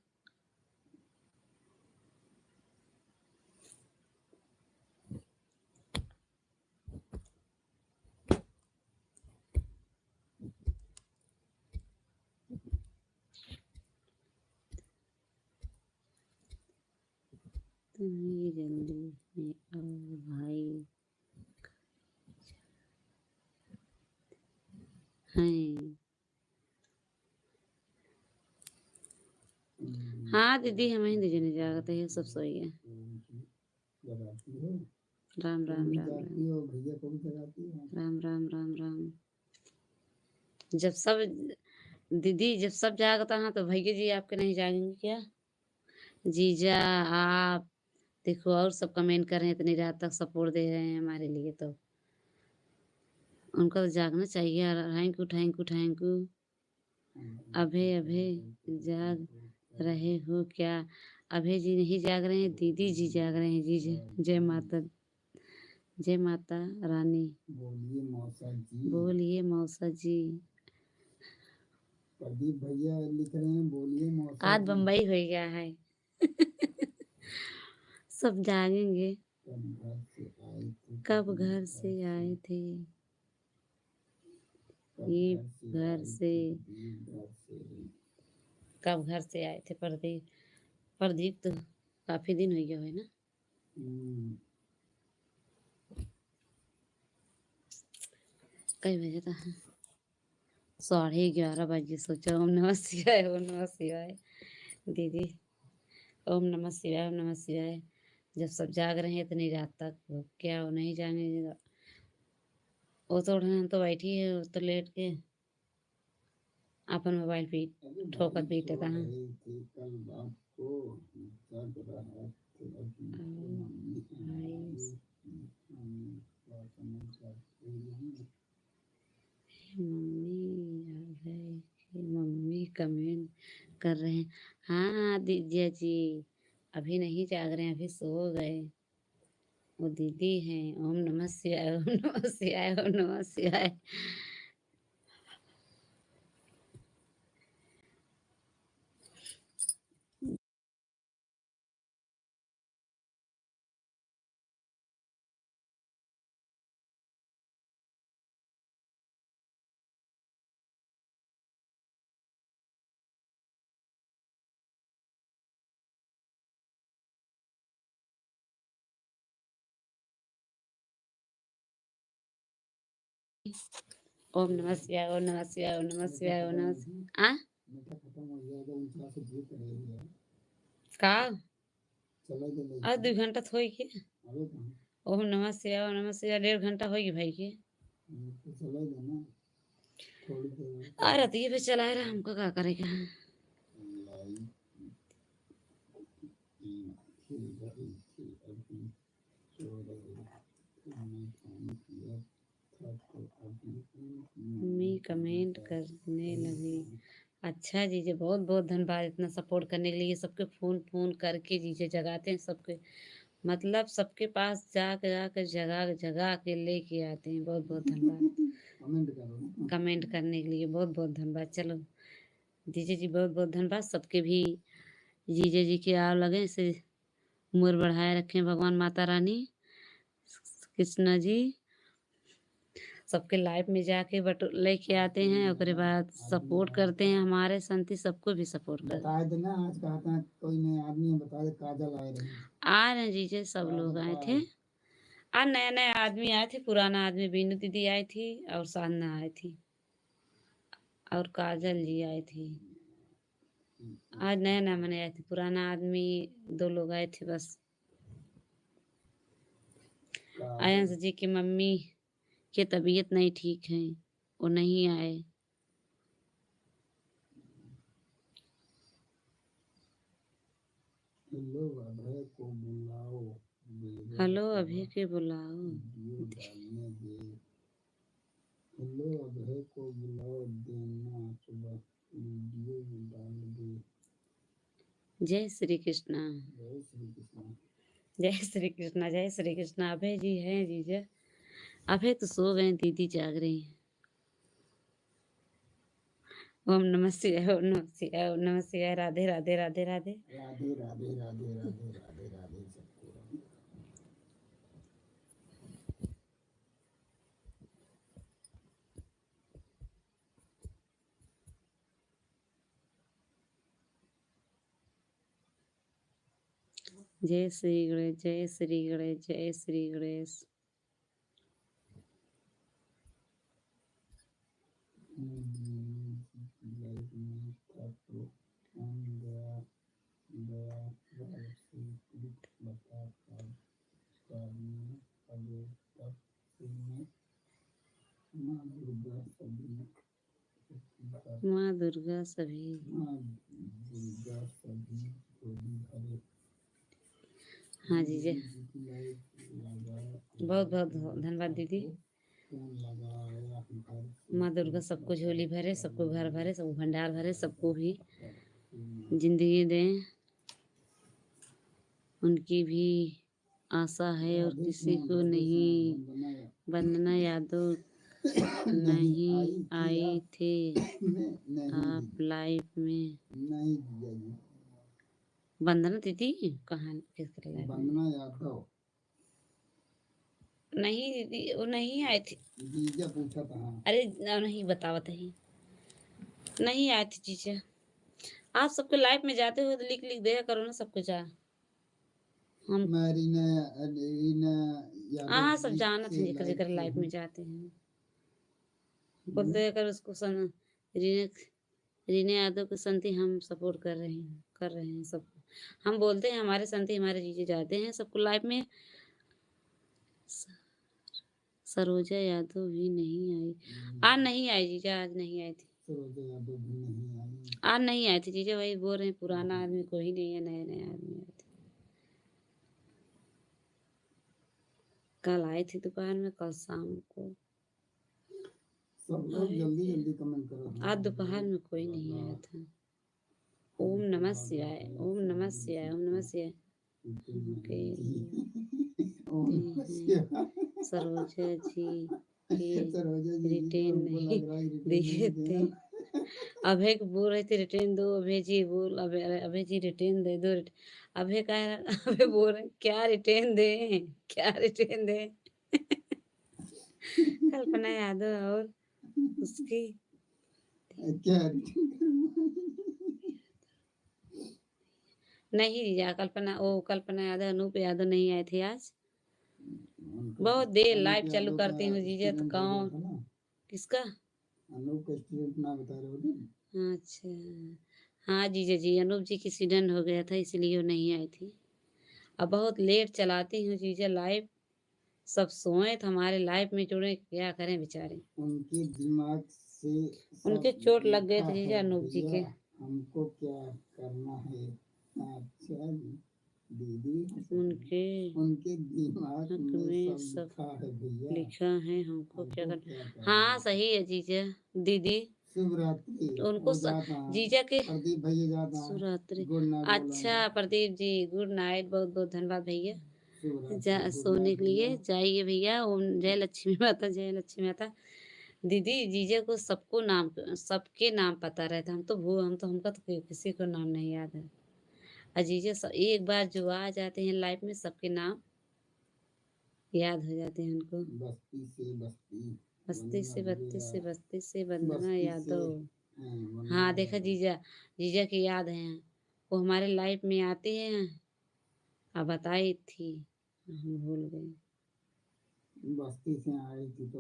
तुम्हें जल्दी में और भाई हैं। हाँ दीदी हम हिंदी जने जागते हैं सब सोई है। राम राम राम राम राम राम राम राम राम। जब सब दीदी जब सब जागता है तो भैया जी आपके नहीं जागेंगे क्या? जीजा आप देखो और सब कमेंट कर रहे हैं, इतनी रात तक सपोर्ट दे रहे हैं हमारे लिए, तो उनका तो जागना चाहिए। Thank you thank you thank you. Abhay Abhay जाग रहे हो क्या? अभय जी नहीं जाग रहे हैं, दीदी जी जाग रहे हैं। जी जय माता रानी। बोलिए मौसा जी। बोलिए मौसा जी। प्रदीप भैया लिख रहे हैं बोलिए मौसा आज जी। बम्बई हो गया है। सब जागेंगे। कब घर से आए थे? ये घर से कब घर से आए थे प्रदीप? प्रदीप तो काफी दिन हो गया है ना। कई बजे था? 11:30 बजे। सोचो। ओम नमः शिवाय ओम नमः शिवाय। दीदी ओम नमः शिवाय ओम नमः शिवाय। जब सब जाग रहे हैं इतनी रात तक, वो क्या वो नहीं जागेंगे? वो तो उठे तो बैठी है, वो तो लेट के अपन मोबाइल पे ठोकर पीटे था। मम्मी कमेंट कर रहे हैं। हाँ दीजिया जी अभी नहीं जाग रहे हैं, अभी सो गए। वो दीदी हैं। ओम नमः शिवाय ओम नमः शिवाय ओम नमः शिवाय। ओम नमः शिवाय ओम नमः शिवाय ओम नमः शिवाय ओम नमः शिवाय। का आज 2 घंटा तो होगी। ओम नमः शिवाय ओम नमः शिवाय 1.5 घंटा होगी भाई की। आ रही है, फिर चला रहा, हमको क्या करेगा। मम्मी कमेंट करने लगी। अच्छा जीजे बहुत बहुत धन्यवाद इतना सपोर्ट करने के लिए। सबके फोन फोन करके जीजे जगाते हैं सबके, मतलब सबके पास जाकर जाकर जगा जगा के लेके आते हैं। बहुत बहुत धन्यवाद कमेंट करने के लिए। बहुत बहुत धन्यवाद। चलो जीजे जी बहुत बहुत धन्यवाद। सबके भी जीजे जी के आव लगे से उम्र बढ़ाए रखें भगवान माता रानी कृष्णा जी। सबके लाइफ में जाके बट लेके आते हैं, उसके बाद सपोर्ट करते हैं। हमारे संति सबको भी सपोर्ट करते बता देना। आज कहता है कोई नया आदमी है, बता दे काजल आए रहे हैं। आ रहे जीजे सब लोग आए थे। आज नया नया आदमी आए थे। पुराना आदमी बीनू दीदी आई थी और साधना आई थी और काजल जी आई थी। आज नया नया मैंने आए थे, पुराना आदमी 2 लोग आए थे बस। आयंस जी की मम्मी की तबीयत नहीं ठीक है, वो नहीं आए। हेलो अभय को बुलाओ। हेलो अभी के बुलाओ। हेलो अभय को बुलाओ देना सुबह वीडियो डाल दे। जय श्री कृष्णा। जय श्री कृष्ण। जय श्री कृष्णा जय श्री कृष्णा। अभय जी हैं जीजा। अभय तो सो गए, दीदी जाग रही हैं। ओम नमः शिवाय ओम नमः शिवाय ओम नमः शिवाय। राधे राधे राधे राधे। राधे राधे राधे राधे राधे राधे सबको राधे। जय श्री गणेश जय श्री गणेश जय श्री गणेश। लाइफ में था तो हम गया गया घर से क्लिक बता कर में अबे तक से मैं माँ दुर्गा सभी का माँ दुर्गा सभी। माँ दुर्गा सभी गोदी भरे। हाँ जीजा, दीदी की लाइफ लगा बहुत बहुत धन्यवाद दीदी। फोन लगाया घर से माँ दुर्गा सबको झोली भरे, सबको घर भरे, सबको भंडार भरे, सबको भी करती जिंदगी दें। उनकी भी आशा है और किसी को नहीं। वंदना यादव नहीं आई थी आप लाइफ में। नहीं दिया जी। वंदना दीदी कहाँ किसके लाइफ में? वंदना यादव नहीं दीदी, वो नहीं आई थी। जीजा पूछा था। हाँ। अरे नहीं बतावत ही नहीं आई थी जीजा। आप सबके लाइफ में जाते हो तो लिख लिख दिया करो ना सबको जा। हम हाँ सब जाना था जिक्र जिक्र लाइफ में जाते हैं। बोलते हैं कर उसको रीने रीने यादव की संति हम सपोर्ट कर रहे हैं सबको। हम बोलते हैं हमारे संति हमारे जीजे जाते हैं सबको लाइफ में। सरोजा यादव भी नहीं आई। आज नहीं आई जीजा, आज नहीं आई थी। सरोजा यादव भी नहीं आई। आज नहीं आई थी जीजा, वही बोल रहे हैं पुराना आदमी कोई नहीं है, नए नए आदमी आए थे। कल आई थी दोपहर में, कल शाम को। सब लोग जल्दी जल्दी कमेंट करो। आज दोपहर में कोई नहीं आया था। ओम नमः शिवाय, ओम नमः शिवाय, ओम नमः शिवाय। सरोजा जी के रिटेन नहीं दिए थे। अभय को बोल रहे थे रिटेन दो, अभय जी बोल अभय जी रिटेन दे दो। अभय अभय बोल रहे क्या रिटेन दे, क्या रिटेन दे। कल्पना यादव और उसकी क्या नहीं या कल्पना यादव अनूप यादव नहीं आए थे आज। बहुत देर लाइव चालू करती हूँ जीजा तो गाँव किसका अनूप का स्टूडेंट ना बता रहे हो। अच्छा हाँ जीजा जी, अनूप जी की एक्सीडेंट हो गया था इसलिए वो नहीं आई थी। अब बहुत लेट चलाती हूँ जीजा लाइव। सब सोए थे हमारे लाइफ में जुड़े, क्या करें बेचारे। उनके दिमाग से उनके चोट लग गए थे जीजा अनूप जी के। हमको क्या करना है। अच्छा दीदी उनके दिमाग में सब लिखा है हमको क्या करना। हाँ सही है जीजा दीदी। शिवरात्रि उनको जीजा के प्रदीप भैया जाता शिवरात्रि। अच्छा प्रदीप जी गुड नाइट, बहुत बहुत धन्यवाद भैया। सोने के लिए जाइए भैया। ओम जय लक्ष्मी माता, जय लक्ष्मी माता। दीदी जीजे को सबको नाम सबके नाम पता रहता। हम तो हमका तो किसी को नाम नहीं याद है। अजीजे एक बार जो आ जाते हैं लाइफ में सबके नाम याद हो जाते हैं उनको। बस्ती से वंदना यादव। हाँ देखा जीजा, जीजा की याद है। वो हमारे लाइफ में आती है। अब बताई थी हम भूल गए। बस्ती से आई थी तो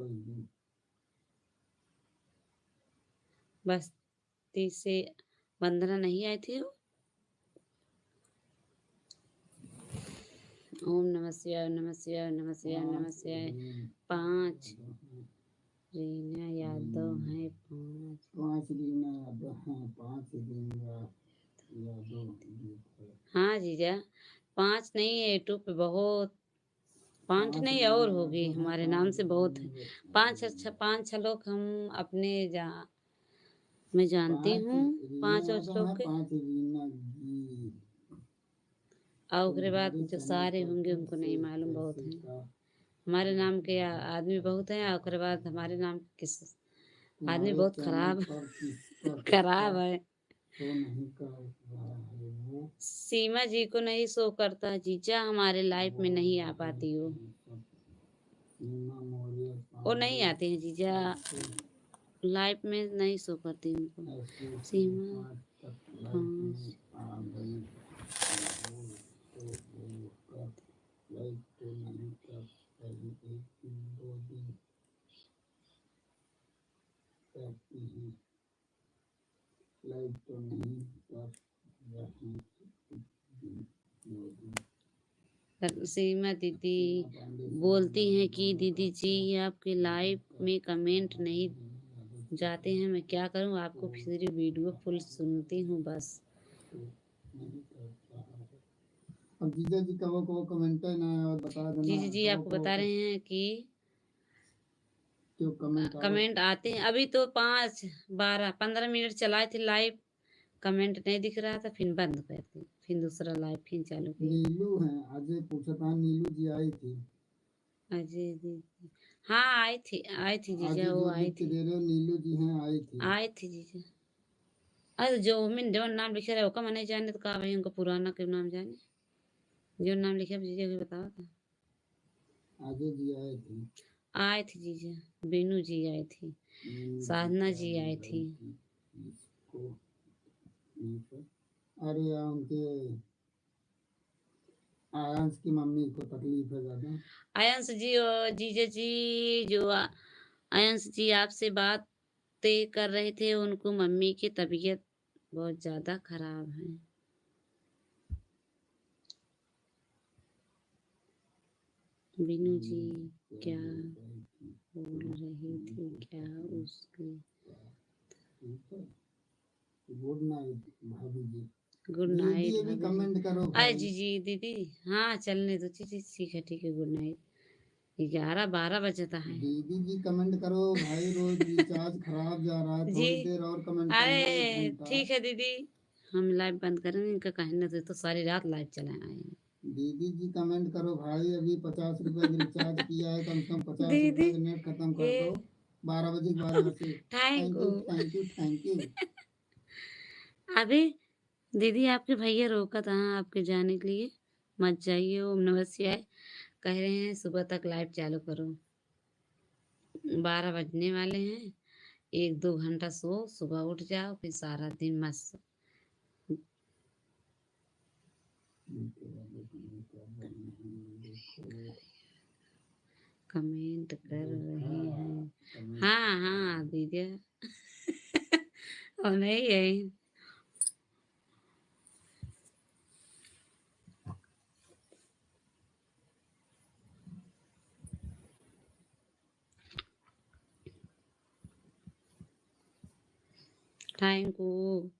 बस्ती से वंदना नहीं आई थी वो। ओम नमः शिवाय, ओम नमः शिवाय, ओम नमः शिवाय, ओम नमः शिवाय। 5 रीना यादव हैं। 5 रीना यादव हैं। 5 रीना यादव। हाँ जीजा 5 नहीं है, यूट्यूब पे बहुत 5 नहीं और होगी हमारे नाम से बहुत है। 5 6 लोग हम अपने मैं जानती हूँ 5 लोग के। और उसके बाद जो सारे होंगे उनको नहीं मालूम, बहुत हैं हमारे नाम के आदमी बहुत हैं। और उसके बाद हमारे नाम किस आदमी बहुत खराब खराब है। सीमा जी को नहीं शो करता जीजा, हमारे लाइफ में नहीं आ पाती वो नहीं आती है जीजा, लाइफ में नहीं शो करती उनको। सीमा 5 सीमा दीदी बोलती हैं कि दीदी जी आपके लाइव में कमेंट नहीं जाते हैं, मैं क्या करूं, आपको फिर वीडियो फुल सुनती हूँ बस। नहीं कर रहा है। अब जीजा जी कहो कहो कमेंट है ना और बता देना। जी जी जी, आपको बता रहे हैं कि क्यों कमेंट कमेंट आते हैं। अभी तो 5 12 15 मिनट चलाए थे लाइव, कमेंट नहीं दिख रहा था, फिर बंद कर दी, फिर दूसरा लाइव फिर चालू किया। नीलू है, अजय पूछा था, नीलू जी आई थी। अजय दीदी, हाँ आई थी आज जीजा, वो जो आई लिख के थी, दे रहे हो नीलू जी हैं, आई थी। आई थी जीजा। अरे जो मैंने जो नाम लिखे रहे होगा, मैं नहीं जाने तो कहा भाई उनका पुराना क्यों नाम जाने, जो नाम लिखे अब जीजा को बताओ था। अजय जी आए थे। आए थी जीजा, बीनू जी आई थी, नीलू साधना क्या जी बोल आई रही थी। थी इसको नहीं पर। अरे यार उनके आयांश की मम्मी को तकलीफ है ज्यादा। आयंश जी और जीजा जी, जो आयंश जी आपसे बातें कर रहे थे, उनको मम्मी की तबीयत बहुत ज्यादा खराब है। बीनू जी क्या बोल रही थी, क्या उसकी। गुड नाइट भाभी जी। गुड दीदी नाइट अभी भाभी जी। कमेंट करो आए भाई। जी जी दीदी, हाँ चलने दो जी, ठीक है गुड नाइट। 11 12 बजता है दीदी जी कमेंट करो भाई, रोज रिचार्ज खराब जा रहा है, जी। थोड़ी देर और कमेंट करना, एक अरे घंटा। ठीक है दीदी, हम लाइव बंद करेंगे, इनका कहने तो सारी रात लाइव चलाए आए हैं। दीदी जी कमेंट करो भाई, अभी 50 रुपए का रिचार्ज किया है, कम से कम 50 रुपए दीदी का नेट खत्म कर ये दो 12 बजे के बाद से। Thank thank you. You thank you thank you. अभी दीदी आपके भैया रोका था आपके जाने के लिए, मत जाइए, ओम नमः शिवाय कह रहे हैं, सुबह तक लाइव चालू करो। 12 बजने वाले हैं, 1 2 घंटा सो, सुबह उठ जाओ, फिर सारा दिन मस्त। कमेंट कर रहे हैं, हाँ हाँ दीदी और नहीं है। Thank you.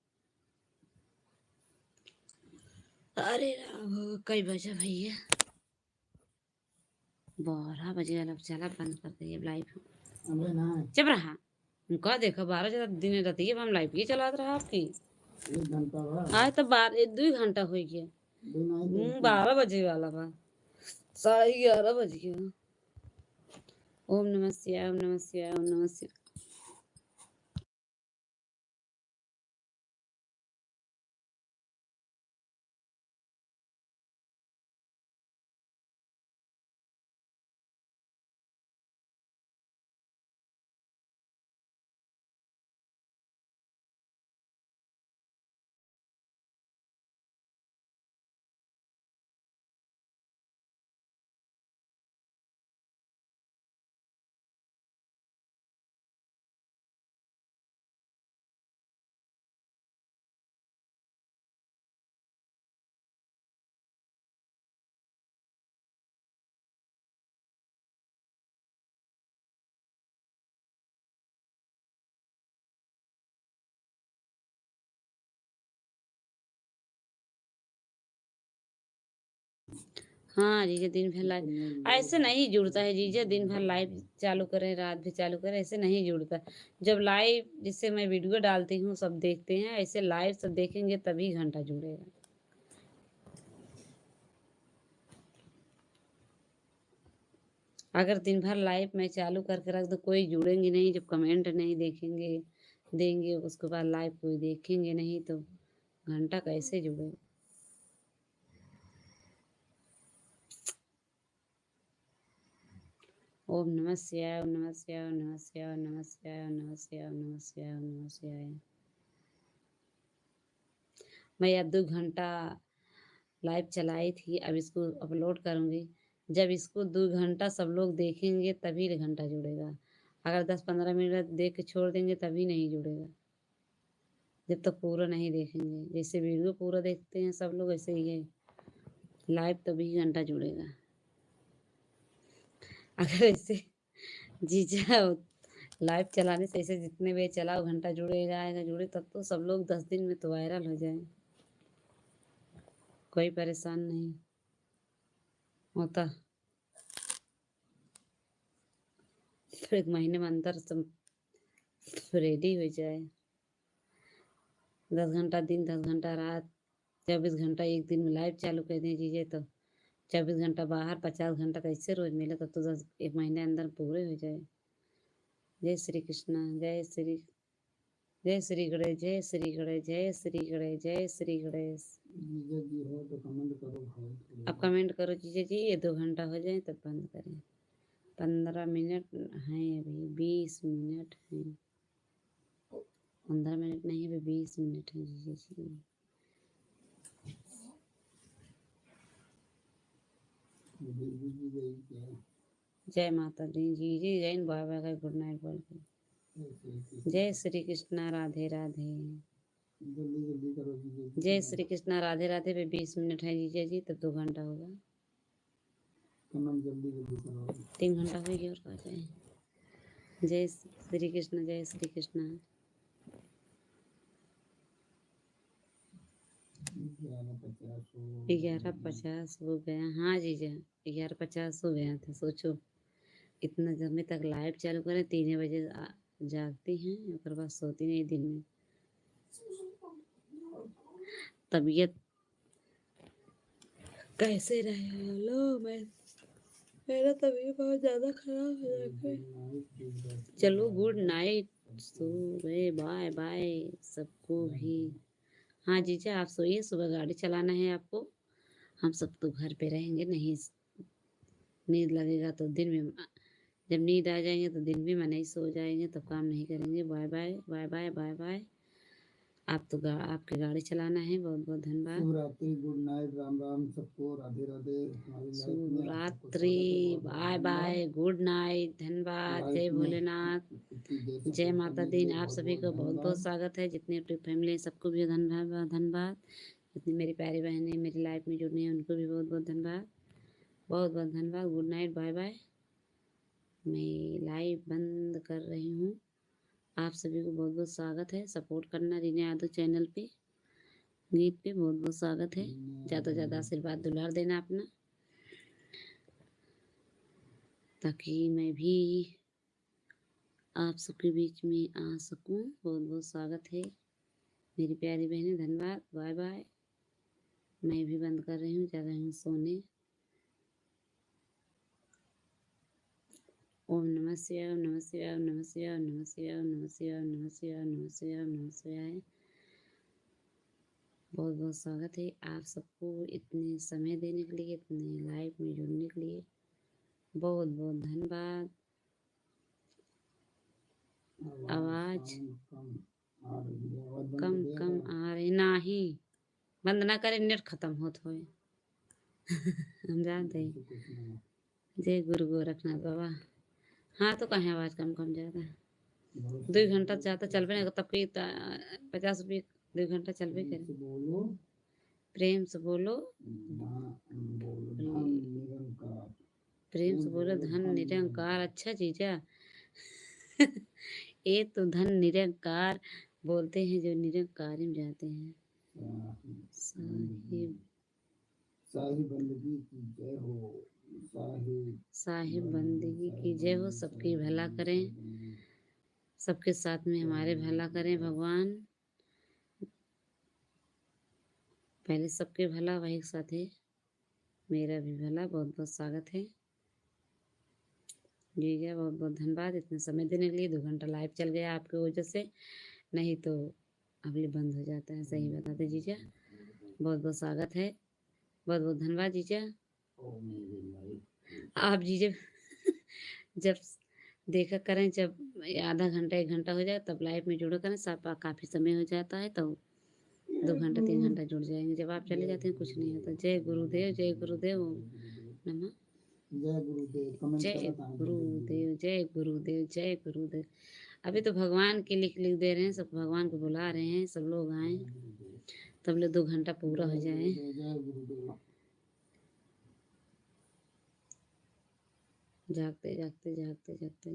अरे राम, कई बजा भैया, 12 बजे वाला चला, बंद कर दिए लाइव। अबे ना चुप रहा, उनका देखो 12 ज्यादा दिन रहती है, हम लाइव ही चला रहा आपकी। 1 घंटा बाद आज तो 12 2 घंटा हो गया, बिना ही देर के। 12 बजे वाला बा, 11:30 बज गया। ओम नमः शिवाय, ओम नमः शिवाय, ओम नमः शिवाय। हाँ जीजा, दिन भर लाइव ऐसे नहीं जुड़ता है जीजा, दिन भर लाइव चालू करें, रात भी चालू करें, ऐसे नहीं जुड़ता। जब लाइव जिससे मैं वीडियो डालती हूँ सब देखते हैं, ऐसे लाइव सब देखेंगे तभी घंटा जुड़ेगा। अगर दिन भर लाइव मैं चालू करके रख दो, कोई जुड़ेंगे नहीं, जब कमेंट नहीं देखेंगे देंगे, उसके बाद लाइव कोई देखेंगे नहीं तो घंटा कैसे जुड़ेगा। ओम नमः शिवाय, ओम नमः शिवाय, ओम नमः शिवाय, ओम नमः शिवाय, ओम नमः शिवाय, ओम नमः शिवाय, ओम नमः शिवाय। मैं अब 2 घंटा लाइव चलाई थी, अब इसको अपलोड करूँगी। जब इसको 2 घंटा सब लोग देखेंगे तभी घंटा जुड़ेगा। अगर 10 15 मिनट देख के छोड़ देंगे तभी नहीं जुड़ेगा, जब तक पूरा नहीं देखेंगे। जैसे वीडियो पूरा देखते हैं सब लोग, ऐसे ही है लाइव, तभी घंटा जुड़ेगा। अगर ऐसे जीजा लाइव चलाने से ऐसे जितने भी चलाओ, घंटा जुड़ेगा आएगा जुड़े, तब तो सब लोग 10 दिन में तो वायरल हो जाए। कोई परेशान नहीं होता। फिर 1 महीने में अंदर सब रेडी हो जाए। 10 घंटा दिन, 10 घंटा रात, 24 घंटा एक दिन में लाइव चालू कर दें चीज़ें, तो 24 घंटा बाहर, 50 घंटा कैसे रोज मिले, तब तो 1 महीने अंदर पूरे हो जाए। जय श्री कृष्णा, जय श्री गणेश, जय श्री गणेश, जय श्री गणेश, जय श्री गणेश। जीजा जी हो तो कमेंट करो भाई। अब कमेंट करो जीजा जी, ये 2 घंटा हो जाए तब बंद करें। 15 मिनट हैं अभी, 20 मिनट हैं। 15 मिनट नहीं, अभी 20 मिनट हैं जीजा जी। दीदी जी गई क्या? जय माता दी जी जी, जैन बाबा का गुड नाइट बोल के। जय श्री कृष्णा, राधे राधे। जल्दी जल्दी करो जीजा जी। जय श्री कृष्णा, राधे राधे। पे 20 मिनट है जीजा जी, तब 2 घंटा होगा। कमेंट जल्दी जल्दी करो। 3 घंटा हो गया और कहा जाए। जय श्री कृष्ण, जय श्री कृष्ण। 11:50 हो गया। हाँ जीजा, 11:50 हो गया था। सोचो इतना समय तक लाइव चालू करें, 3 बजे जागती हैं, उसके बाद सोती नहीं दिन में। तबीयत कैसे रहे लो, मेरा तबीयत बहुत ज़्यादा खराब हो जाएगा। चलो गुड नाइट, सो गए, बाय बाय सबको भी। हाँ जीजा आप सोइए, सुबह गाड़ी चलाना है आपको। हम सब तो घर पे रहेंगे, नहीं नींद लगेगा तो दिन में, जब नींद आ जाएंगे तो दिन भी में नहीं सो जाएंगे, तब काम नहीं करेंगे। Bye bye bye bye bye bye. आप तो आपके गाड़ी चलाना है। बहुत बहुत धन्यवाद। शिवरात्रि, गुड नाइट, राम राम सबको, राधे राधे। हमारी लाइफ में Shivratri, bye bye, good night, धन्यवाद, लाइफ जय में भोलेनाथ, इतनी देर जय सपोर्ट माता करने के दी। लिए आप बहुत सभी बहुत को बहुत बहुत धन्यवाद। स्वागत है, जितनी यूट्यूब फैमिली है सबको भी धन्यवाद धन्यवाद। जितनी मेरी प्यारी बहनें मेरी लाइफ में जुड़ी हैं उनको भी बहुत बहुत धन्यवाद, बहुत बहुत धन्यवाद। Good night, bye bye. मैं लाइव बंद कर रही हूँ। आप सभी को बहुत बहुत स्वागत है। सपोर्ट करना रीना यादव चैनल पे, गीत पे बहुत बहुत स्वागत है। ज़्यादा से ज़्यादा आशीर्वाद दुलार देना अपना, ताकि मैं भी आप सबके बीच में आ सकूं। बहुत बहुत स्वागत है मेरी प्यारी बहनें, धन्यवाद, बाय बाय। मैं भी बंद कर रही हूँ, जा रही हूँ सोने। ओम नमः शिवाय, ओम नमः शिवाय, ओम नमः शिवाय, ओम नमः शिवाय, ओम नमः शिवाय, ओम नमः शिवाय, ओम नमः शिवाय, ओम नमः शिवाय। बहुत बहुत स्वागत है आप सबको, इतने समय देने के लिए, इतने लाइव में जुड़ने के लिए बहुत बहुत धन्यवाद। आवाज कम आ रही नहीं, बंद ना करें, नेट खत्म होत होए। हम जानते हैं। जय गुरु गोरखनाथ बाबा। हाँ तो कहीं आवाज कम ज़्यादा 2 घंटा ज़्यादा चलबे नहीं, तब की 50 रुपये 2 घंटा चलबे करे। प्रेम से बोलो, प्रेम से बोलो, धन निरंकार। अच्छा जीजा ये तो धन निरंकार बोलते हैं जो निरंकार में जाते हैं। साहिब बंदगी की जय हो, साहिब बंदगी की जय हो। सबकी भला करें, सबके साथ में हमारे भला करें भगवान। पहले सबके भला, वही साथ है मेरा भी भला। बहुत बहुत स्वागत है जीजा, बहुत बहुत धन्यवाद इतने समय देने के लिए। 2 घंटा लाइव चल गया आपकी वजह से, नहीं तो अगले बंद हो जाता है। सही बताते जीजा, बहुत बहुत स्वागत है, बहुत बहुत धन्यवाद जीजा। आप जीजा जब देखा करें, जब आधा घंटा 1 घंटा हो जाए तब लाइव में जुड़ा करें। सब काफ़ी समय हो जाता है तो 2 घंटा 3 घंटा जुड़ जाएंगे। जब आप चले जाते हैं कुछ नहीं होता। जय गुरुदेव, जय गुरुदेव, नमः, जय गुरुदेव, जय गुरुदेव, जय गुरुदेव। अभी तो भगवान के लिख लिख दे रहे हैं, सब भगवान को बुला रहे हैं, सब लोग आए तब ले 2 घंटा पूरा हो जाए। जागते जागते जागते जागते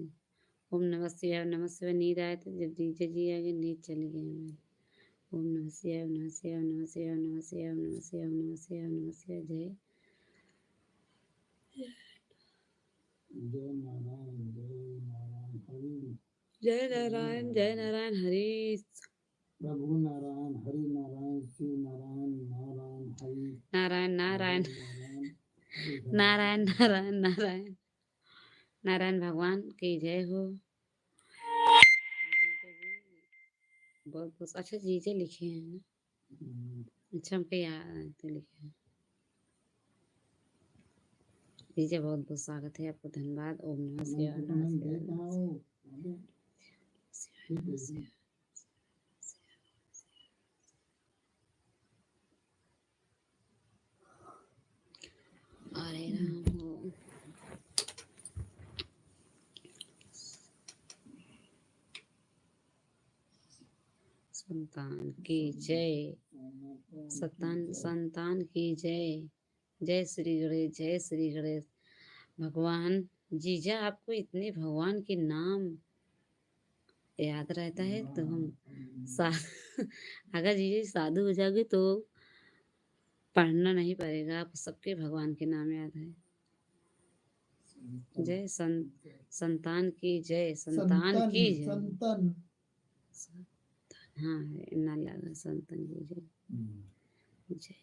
ओम नमः शिवाय, ओम नमः शिवाय। नींद आए तो जब डीजे जी आ गए, नींद चली गई हमारी। ओम नमः शिवाय, ओम नमः शिवाय, ओम नमः शिवाय, ओम नमः शिवाय, ओम नमः शिवाय, ओम नमः शिवाय, ओम नमः शिवाय। जय नारायण, जय नारायण, हरि प्रभु नारायण, हरि नारायण, शिव नारायण, नारायण हरि नारायण, नारायण, नारायण, हरि नारायण, नारायण, नारायण, नारायण भगवान की जय हो। बहुत बहुत अच्छा जीजे लिखे हैं ना। अच्छा हमको याद तो लिखे हैं। जीजे बहुत बहुत स्वागत है आपको, धन्यवाद। ओम नमः शिवाय, ओम नमः शिवाय, ओम नमः शिवाय, ओम नमः शिवाय। हरे राम हो। संतान की जय, संतान की जय। जय श्री गणेश, जय श्री गणेश। भगवान जीजा, आपको इतने भगवान के नाम याद रहता है तो हम सा अगर जीजा साधु हो जाओगे तो पढ़ना नहीं पड़ेगा, आप सबके भगवान के नाम याद है। जय संतान की जय, संतान की जय। संतन हाँ ना लगा, संतान की जय। जय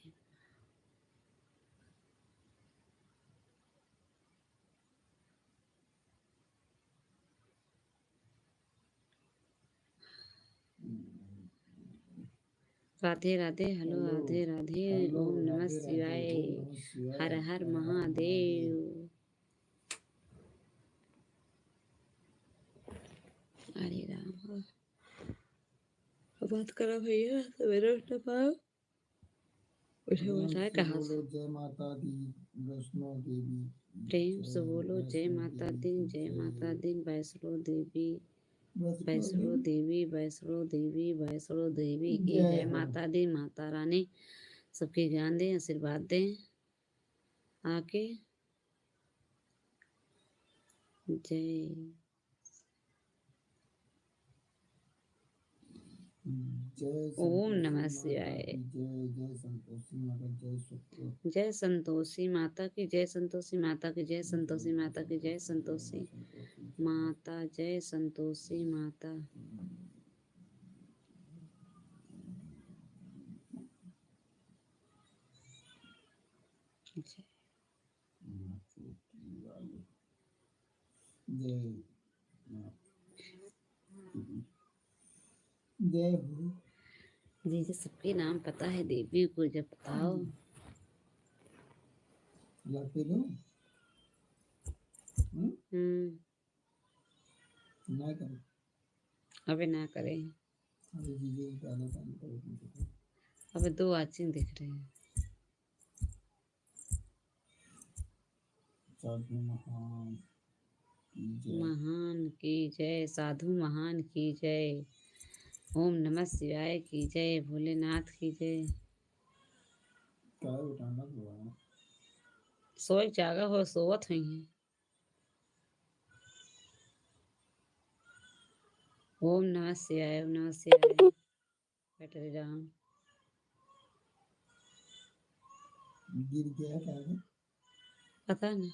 राधे राधे, हेलो राधे राधे। ओम नमः शिवाय, हर हर महादेव। हरे राम। बात करो भैया, सवेरे उठ ना पाओ। उठे बताए कहाँ से। जय माता दी, वैष्णो देवी। प्रेम से बोलो जय माता दी, जय माता दी। वैष्णो देवी, वैष्णो देवी, वैष्णो देवी, वैष्णो देवी की जय माता दी। माता रानी सबके ज्ञान दें, आशीर्वाद दें आके। जय ओम नमः शिवाय। जय संतोषी माता की, जय संतोषी माता की, जय संतोषी माता की, जय संतोषी माता, जय संतोषी माता। जय हो। जी सबके नाम पता है, देवी को जब बताओ। ना करें, अबे ना करें, अबे दो वाचिंग दिख रहे हैं। महान की जय, साधु महान की जय। ओम नमः शिवाय की जय, भोलेनाथ की जय। सोई जागा हो, सोवत हुई है। ओम नमः शिवाय, ओम नमः शिवाय। बैठ राम। गिर गया था पता नहीं।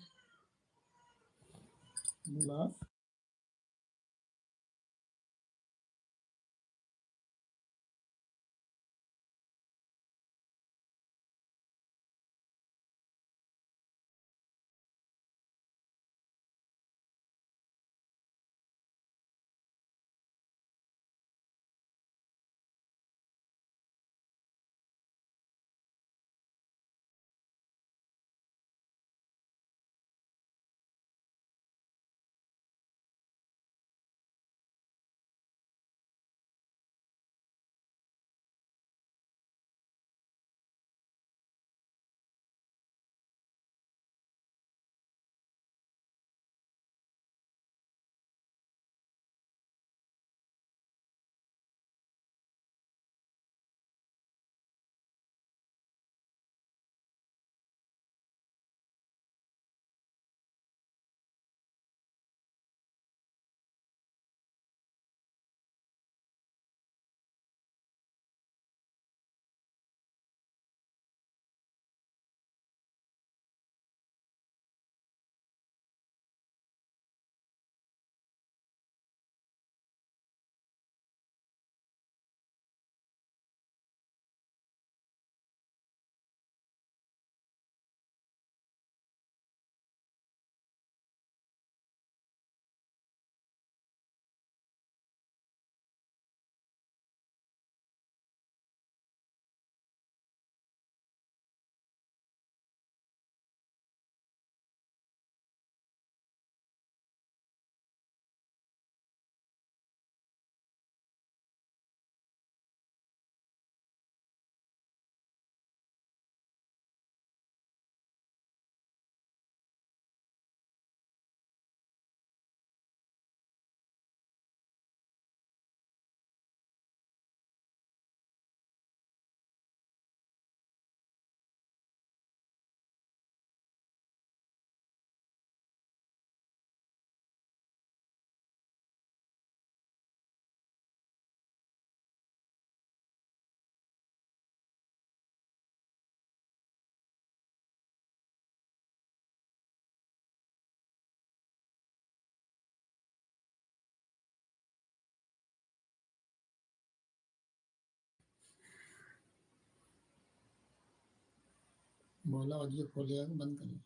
बोला ऑडियो खोलिए बंद करिए।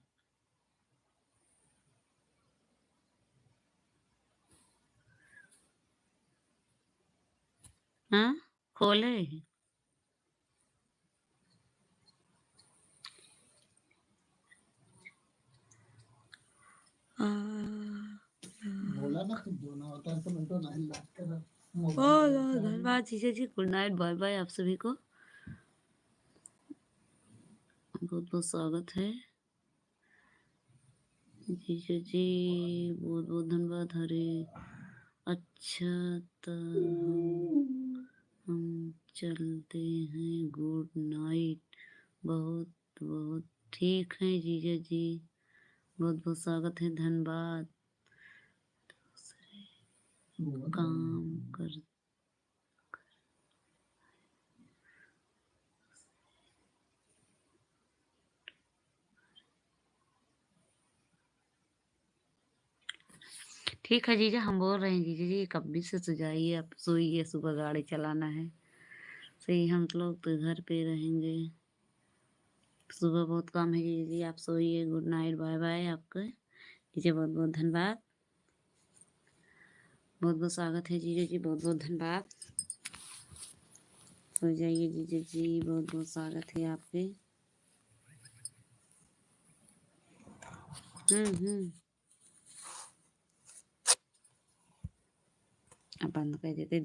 हाँ खोले। बोला ना फिर जो ना होता है तो मैं तो नहीं बात कर रहा धन्यवाद जीजा जी, गुड नाइट, बाय बाय आप सभी को, बहुत बहुत स्वागत है जीजा जी, बहुत बहुत धन्यवाद। हरे अच्छा तो हम चलते हैं, गुड नाइट, बहुत बहुत ठीक है जीजा जी, बहुत बहुत स्वागत है, धन्यवाद। काम कर ठीक है जीजा, हम बोल रहे हैं जीजा जी कब भी से सो जाइए, आप सोइए, सुबह गाड़ी चलाना है, सही हम लोग तो घर पे रहेंगे, सुबह बहुत काम है जीजा जी, आप सोइए, गुड नाइट, बाय बाय आपका जीजा, बहुत बहुत धन्यवाद, बहुत बहुत स्वागत है जीजा जी, बहुत बहुत धन्यवाद, सो जाइए जीजा जी, बहुत बहुत स्वागत है आपके। अब बंद कर देते।